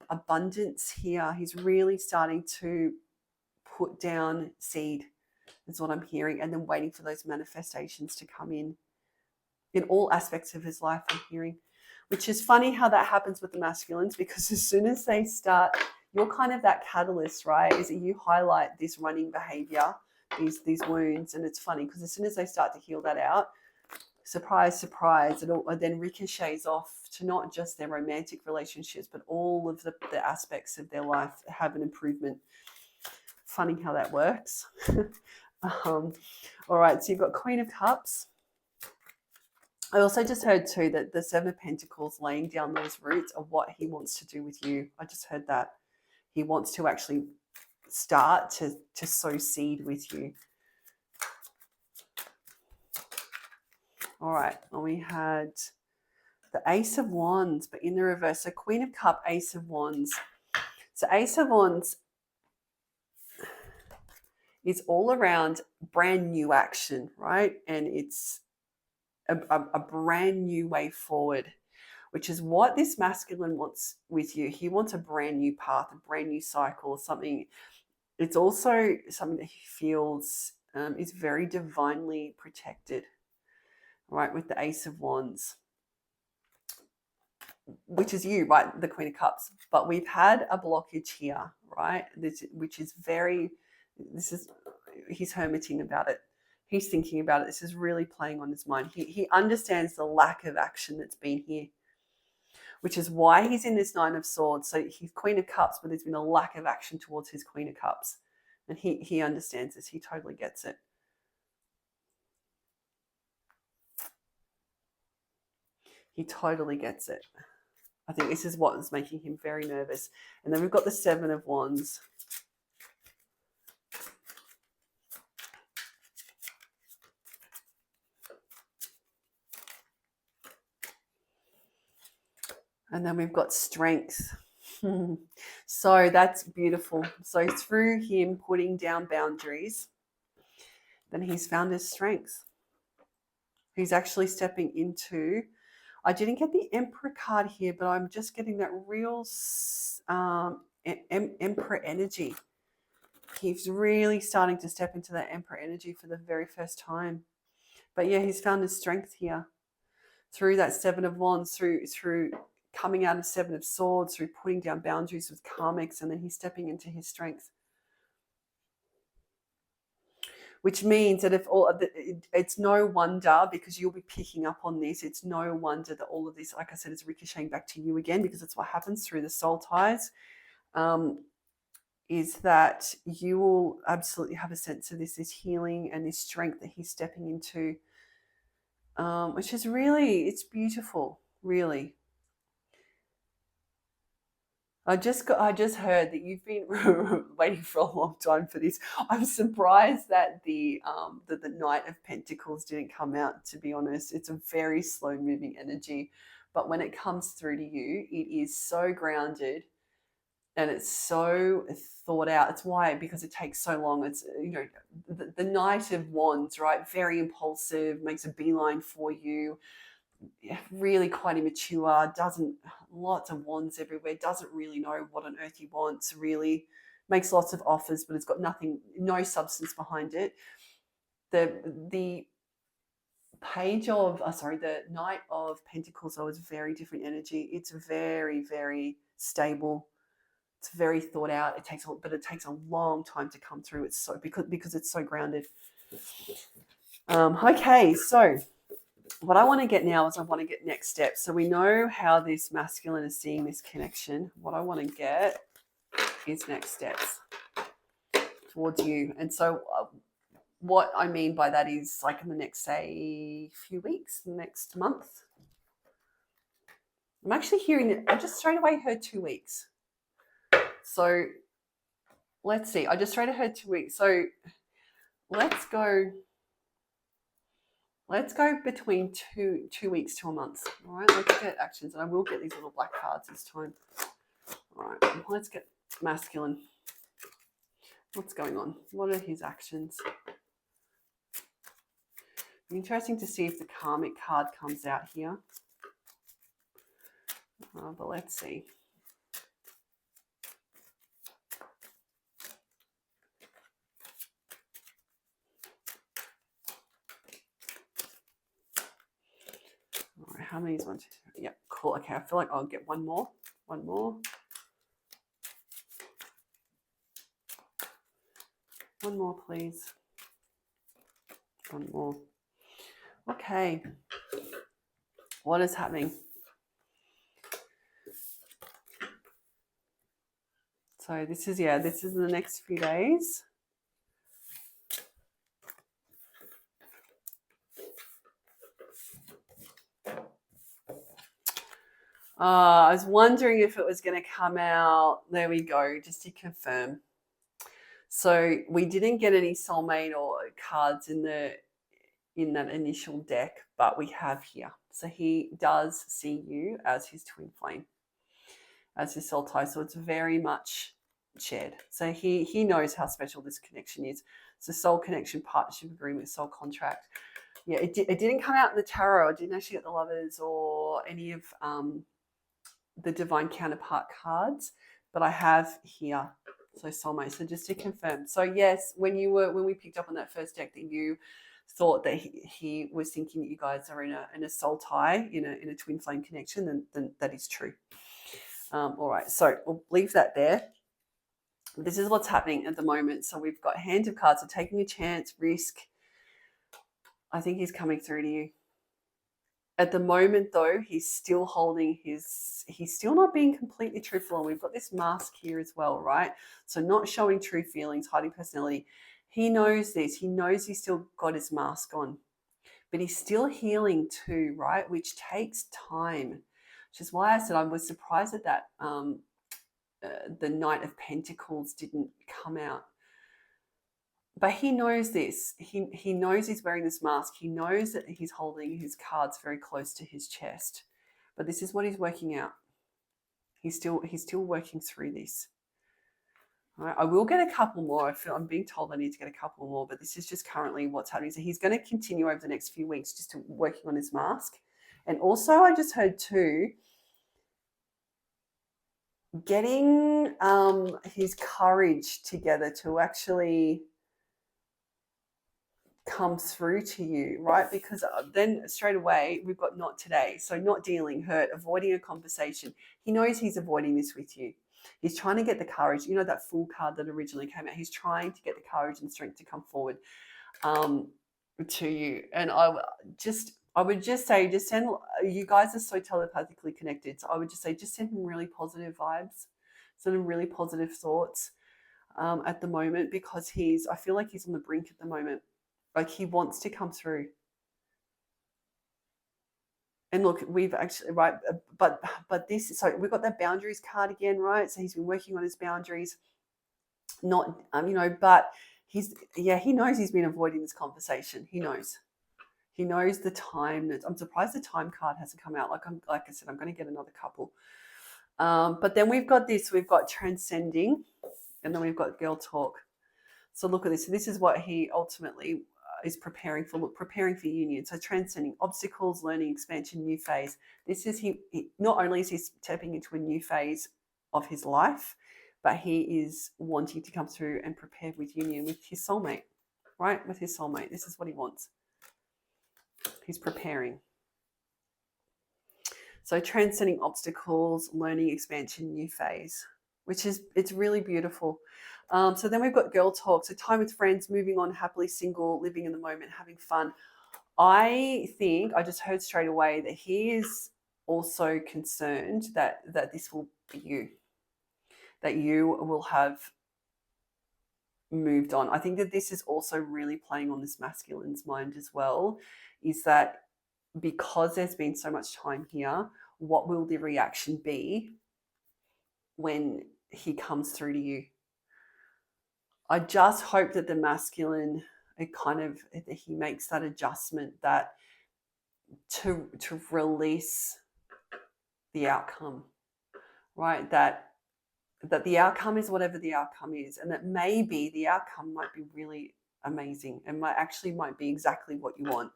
abundance here. He's really starting to put down seed, is what I'm hearing, and then waiting for those manifestations to come in all aspects of his life, I'm hearing. Which is funny how that happens with the masculines, because as soon as they start, you're kind of that catalyst, right? Is that you highlight this running behavior, these wounds, and it's funny because as soon as they start to heal that out, surprise, surprise, it then ricochets off to not just their romantic relationships, but all of the aspects of their life have an improvement. Funny how that works. All right, so you've got Queen of Cups. I also just heard too that the Seven of Pentacles laying down those roots are what he wants to do with you. I just heard that. He wants to actually start to sow seed with you. All right, well, we had the Ace of Wands, but in the reverse. So Queen of Cup, Ace of Wands. So Ace of Wands is all around brand new action, right? And it's a brand new way forward, which is what this masculine wants with you. He wants a brand new path, a brand new cycle, something. It's also something that he feels is very divinely protected, right, with the Ace of Wands, which is you, right, the Queen of Cups. But we've had a blockage here, right, which is he's hermiting about it. He's thinking about it. This is really playing on his mind. He understands the lack of action that's been here, which is why he's in this Nine of Swords. So he's Queen of Cups, but there's been a lack of action towards his Queen of Cups. And he understands this. He totally gets it. He totally gets it. I think this is what is making him very nervous. And then we've got the Seven of Wands. And then we've got Strength. So that's beautiful. So through him putting down boundaries, then he's found his strength. He's actually stepping into, I didn't get the Emperor card here, but I'm just getting that real Emperor energy. He's really starting to step into that Emperor energy for the very first time. But yeah, he's found his strength here through that Seven of Wands, through coming out of Seven of Swords, through putting down boundaries with karmics, and then he's stepping into his strength. Which means that it's no wonder, because you'll be picking up on this, it's no wonder that all of this, like I said, is ricocheting back to you again, because it's what happens through the soul ties, is that you will absolutely have a sense of this healing and this strength that he's stepping into, which is really, it's beautiful, really. I just heard that you've been waiting for a long time for this. I'm surprised that the Knight of Pentacles didn't come out, to be honest. It's a very slow moving energy, but when it comes through to you, it is so grounded and it's so thought out. It's why, because it takes so long. It's, you know, the Knight of Wands, right? Very impulsive, makes a beeline for you. Really quite immature, doesn't, lots of wands everywhere, doesn't really know what on earth he wants, really makes lots of offers, but it's got nothing, no substance behind it. The page of, the Knight of Pentacles, though, is very different energy. It's very, very stable. It's very thought out. It takes a long time to come through. It's so, because it's so grounded. Okay, so what I want to get now is I want to get next steps. So we know how this masculine is seeing this connection. What I want to get is next steps towards you. And so what I mean by that is, like, in the next, say, few weeks, next month. I'm actually hearing that I just straight away heard 2 weeks. So let's see. I just straight away heard 2 weeks. So let's go between two weeks to a month. All right, let's get actions. And I will get these little black cards this time. All right, let's get masculine. What's going on? What are his actions? Interesting to see if the karmic card comes out here. But let's see. All right, how many is one? Yeah, cool. Okay, I feel like I'll get one more. One more. One more, please. One more. Okay. What is happening? So this is in the next few days. I was wondering if it was going to come out. There we go, just to confirm. So we didn't get any soulmate or cards in that initial deck, but we have here. So he does see you as his twin flame, as his soul tie. So it's very much shared. So he knows how special this connection is. It's a soul connection, partnership agreement, soul contract. Yeah, it didn't come out in the tarot. I didn't actually get the Lovers or any of the divine counterpart cards, but I have here. So soulmate. So just to confirm. So yes, when we picked up on that first deck, that you thought that he was thinking that you guys are in a soul tie, in a twin flame connection, then that is true. All right, so we'll leave that there. This is what's happening at the moment. So we've got Hand of Cards, so taking a chance, risk. I think he's coming through to you. At the moment, though, he's still holding he's still not being completely truthful. And we've got this mask here as well, right? So not showing true feelings, hiding personality. He knows this. He knows he's still got his mask on, but he's still healing too, right? Which takes time, which is why I said I was surprised at that the Knight of Pentacles didn't come out. But he knows this. He knows he's wearing this mask. He knows that he's holding his cards very close to his chest. But this is what he's working out. He's still working through this. All right, I will get a couple more. I'm being told I need to get a couple more, but this is just currently what's happening. So he's going to continue over the next few weeks just working on his mask. And also, I just heard too, getting his courage together to actually come through to you, right? Because then straight away we've got not today. So not dealing, hurt, avoiding a conversation. He knows he's avoiding this with you. He's trying to get the courage. You know, that Fool card that originally came out. He's trying to get the courage and strength to come forward to you. And I would just say, just send, you guys are so telepathically connected. So I would just say, just send him really positive vibes, send him really positive thoughts at the moment, because I feel like he's on the brink at the moment. Like he wants to come through. And look, we've actually, right, but this, so we've got that boundaries card again, right? So he's been working on his boundaries, not, but he knows he's been avoiding this conversation. He knows the time. I'm surprised the time card hasn't come out. Like I said, I'm going to get another couple. But then we've got transcending, and then we've got girl talk. So look at this. So this is what he ultimately is preparing for union. So transcending obstacles, learning, expansion, new phase. This is he not only is he stepping into a new phase of his life, but he is wanting to come through and prepare with union with his soulmate, right? With his soulmate. This is what he wants. He's preparing. So transcending obstacles, learning, expansion, new phase, it's really beautiful. So then we've got girl talk. So time with friends, moving on, happily single, living in the moment, having fun. I think I just heard straight away that he is also concerned that this will be you, that you will have moved on. I think that this is also really playing on this masculine's mind as well, is that because there's been so much time here, what will the reaction be when he comes through to you? I just hope that the masculine, he makes that adjustment, that to release the outcome, right? That the outcome is whatever the outcome is, and that maybe the outcome might be really amazing and might be exactly what you want.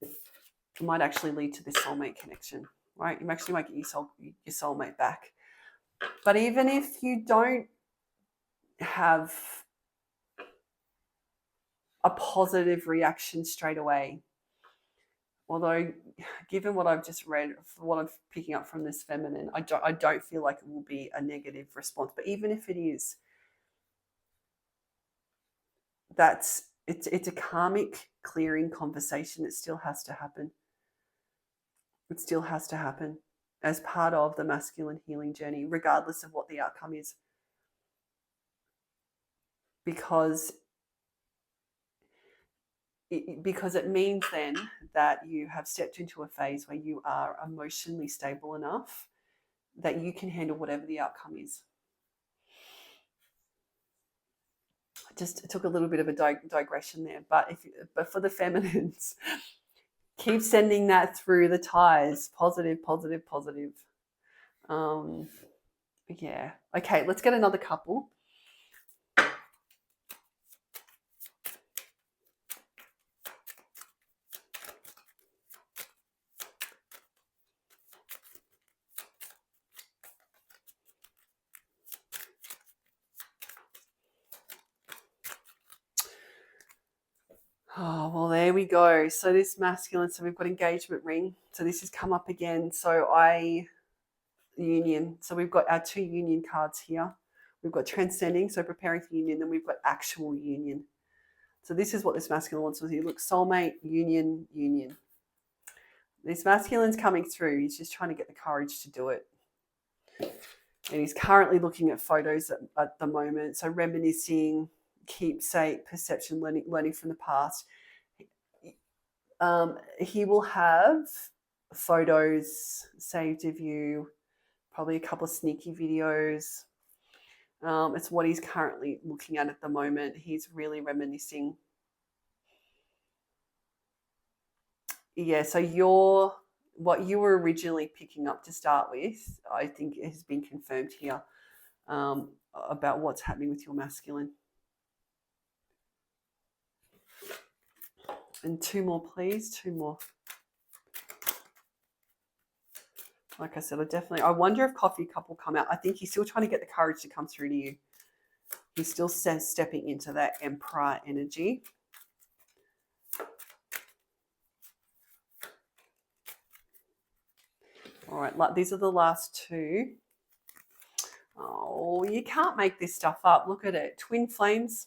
It might actually lead to this soulmate connection, right? You actually might get your soulmate back. But even if you don't have a positive reaction straight away, although given what I've just read, what I'm picking up from this feminine, I don't feel like it will be a negative response. But even if it is, it's a karmic clearing conversation that still has to happen. It still has to happen as part of the masculine healing journey, regardless of what the outcome is. Because it means then that you have stepped into a phase where you are emotionally stable enough that you can handle whatever the outcome is. It took a little bit of a digression there, but for the feminines, keep sending that through the ties. Positive, positive, positive. Yeah. Okay, let's get another couple. Oh, well, there we go. So this masculine, so we've got engagement ring. So this has come up again. So union. So we've got our two union cards here. We've got transcending, so preparing for union. Then we've got actual union. So this is what this masculine wants with you. Look, soulmate, union, union. This masculine's coming through. He's just trying to get the courage to do it. And he's currently looking at photos at the moment. So reminiscing, keepsake, perception, learning from the past. He will have photos saved of you, probably a couple of sneaky videos. It's what he's currently looking at the moment. He's really reminiscing. Yeah, so what you were originally picking up to start with, I think has been confirmed here about what's happening with your masculine. And 2 more, please. 2 more. Like I said, I wonder if coffee cup will come out. I think he's still trying to get the courage to come through to you. He's still stepping into that Emperor energy. All right, these are the last 2. Oh, you can't make this stuff up. Look at it. Twin flames.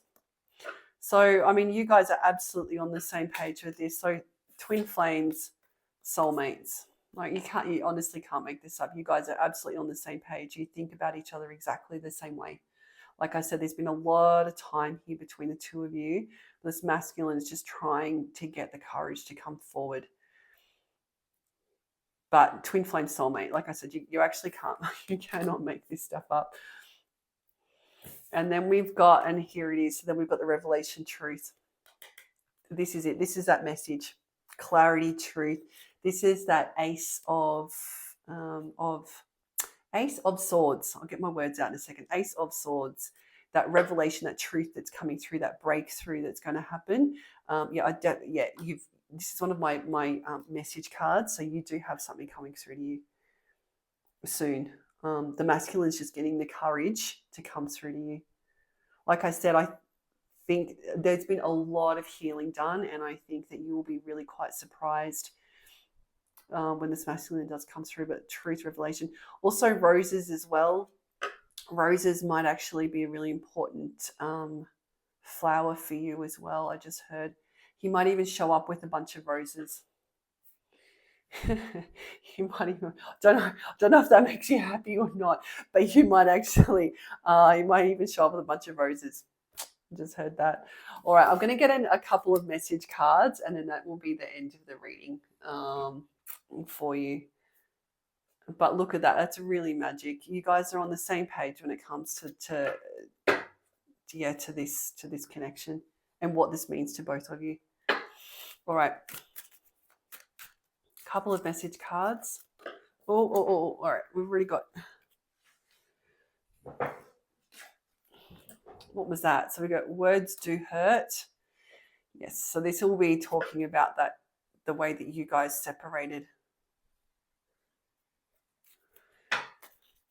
So, I mean, you guys are absolutely on the same page with this. So, twin flames, soulmates. Like, you honestly can't make this up. You guys are absolutely on the same page. You think about each other exactly the same way. Like I said, there's been a lot of time here between the 2 of you. This masculine is just trying to get the courage to come forward. But twin flame soulmate, like I said, you actually can't, you cannot make this stuff up. And then we've got, and here it is, so then we've got the revelation truth. This is it. This is that message. Clarity, truth. This is that ace of swords. I'll get my words out in a second. Ace of swords. That revelation, that truth that's coming through, that breakthrough that's going to happen. This is one of my message cards. So you do have something coming through to you soon. The masculine is just getting the courage to come through to you. Like I said, I think there's been a lot of healing done, and I think that you will be really quite surprised when this masculine does come through. But truth, revelation. Also roses as well. Roses might actually be a really important flower for you as well. I just heard he might even show up with a bunch of roses. You might even, don't know if that makes you happy or not, but you might actually, you might even show up with a bunch of roses. Just heard that. All right, I'm going to get in a couple of message cards, and then that will be the end of the reading for you. But look at that. That's really magic. You guys are on the same page when it comes to this connection and what this means to both of you. All right. Couple of message cards. All right. We've already got. What was that? So we got words do hurt. Yes. So this will be talking about the way that you guys separated. I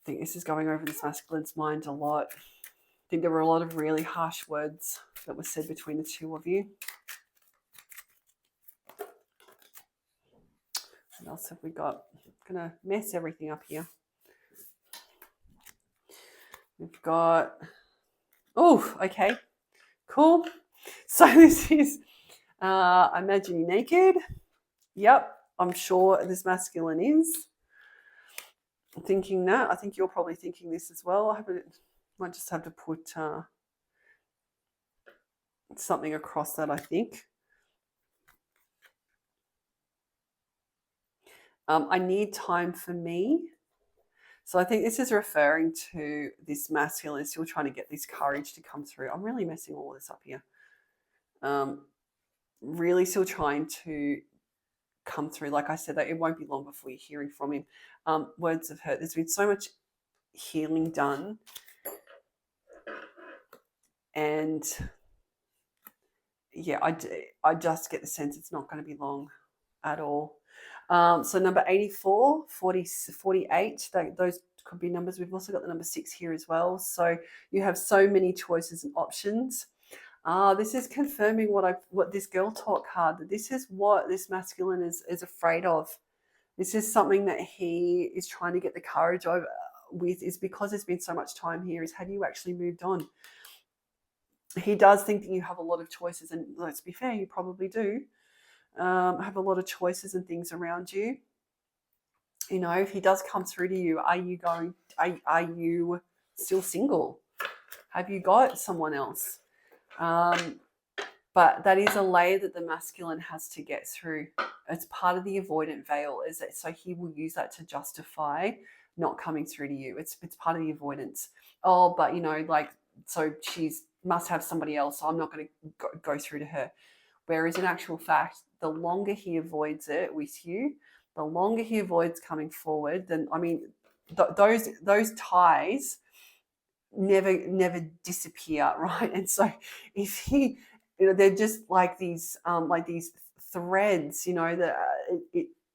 think this is going over this masculine's mind a lot. I think there were a lot of really harsh words that were said between the 2 of you. What else have we got? I'm going to mess everything up here. We've got, okay, cool. So this is, imagine you naked. Yep, I'm sure this masculine is thinking that. I think you're probably thinking this as well. Might just have to put something across that, I think. I need time for me. So I think this is referring to this masculine still trying to get this courage to come through. I'm really messing all this up here. Really still trying to come through. Like I said, that it won't be long before you're hearing from him. Words of hurt. There's been so much healing done. And yeah, I just get the sense it's not going to be long at all. So number 84, 40, 48, those could be numbers. We've also got the number 6 here as well. So you have so many choices and options. This is confirming what this girl talk card, that this is what this masculine is afraid of. This is something that he is trying to get the courage with is because there's been so much time here, is have you actually moved on? He does think that you have a lot of choices, and let's be fair, you probably do have a lot of choices and things around you. You know, if he does come through to you, are you still single? Have you got someone else? But that is a layer that the masculine has to get through. It's part of the avoidant veil, is that so he will use that to justify not coming through to you. It's part of the avoidance. Oh, but you know, like, so she's must have somebody else, so I'm not going to go through to her. Whereas in actual fact, the longer he avoids it with you, the longer he avoids coming forward, then I mean, those ties never disappear, right? And so if he, you know, they're just like these threads, you know,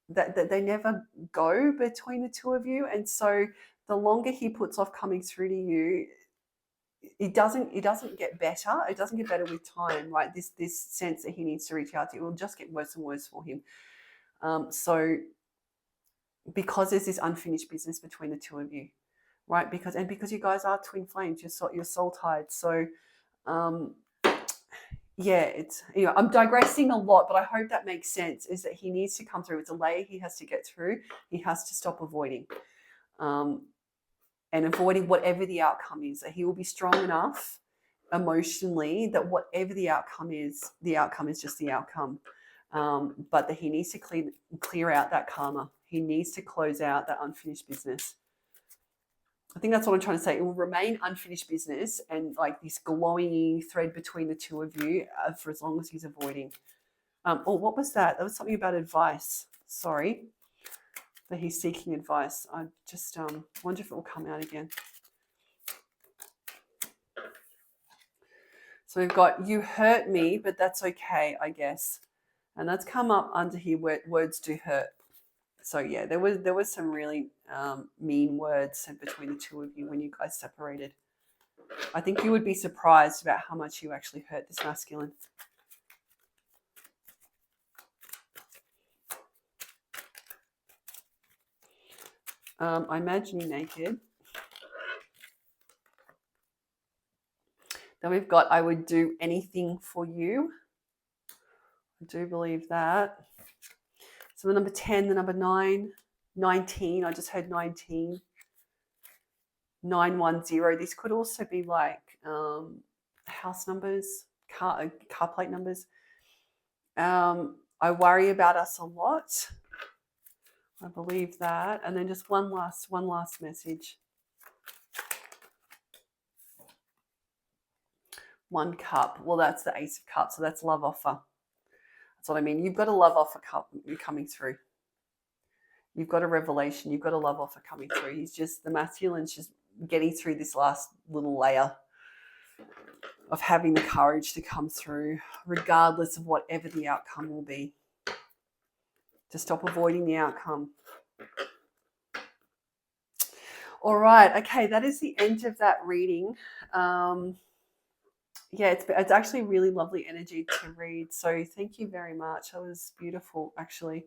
that they never go between the two of you. And so the longer he puts off coming through to you, it doesn't get better. It doesn't get better with time, right? This sense that he needs to reach out to you will just get worse and worse for him. So because there's this unfinished business between the two of you, right? Because you guys are twin flames, you're soul tied. So yeah, it's, you know, I'm digressing a lot, but I hope that makes sense, is that he needs to come through. It's a layer he has to get through. He has to stop avoiding. And avoiding whatever the outcome is, that he will be strong enough emotionally that whatever the outcome is just the outcome. But that he needs to clear out that karma. He needs to close out that unfinished business. I think that's what I'm trying to say. It will remain unfinished business and like this glowing thread between the two of you for as long as he's avoiding. Oh, what was that? That was something about advice. Sorry. That he's seeking advice. I just wonder if it will come out again. So we've got, you hurt me, but that's okay, I guess. And that's come up under here, words do hurt. So yeah, there was some really mean words said between the two of you when you guys separated. I think you would be surprised about how much you actually hurt this masculine. I imagine you naked. Then we've got, I would do anything for you. I do believe that. So the number 10, the number 9, 19. I just heard 19. 910. This could also be like house numbers, car plate numbers. I worry about us a lot. I believe that. And then just one last message. 1 cup. Well, that's the Ace of Cups, so that's love offer. That's what I mean. You've got a love offer coming through. You've got a revelation. You've got a love offer coming through. He's just, the masculine's just getting through this last little layer of having the courage to come through, regardless of whatever the outcome will be. To stop avoiding the outcome. All right. Okay, that is the end of that reading. Yeah, it's actually really lovely energy to read. So thank you very much. That was beautiful, actually.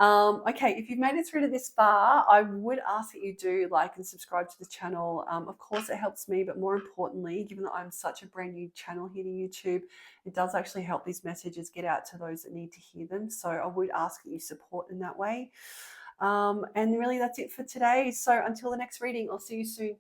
Okay, if you've made it through to this far, I would ask that you do like and subscribe to the channel. Of course, it helps me, but more importantly, given that I'm such a brand new channel here to YouTube, it does actually help these messages get out to those that need to hear them. So I would ask that you support in that way. And really, that's it for today. So until the next reading, I'll see you soon.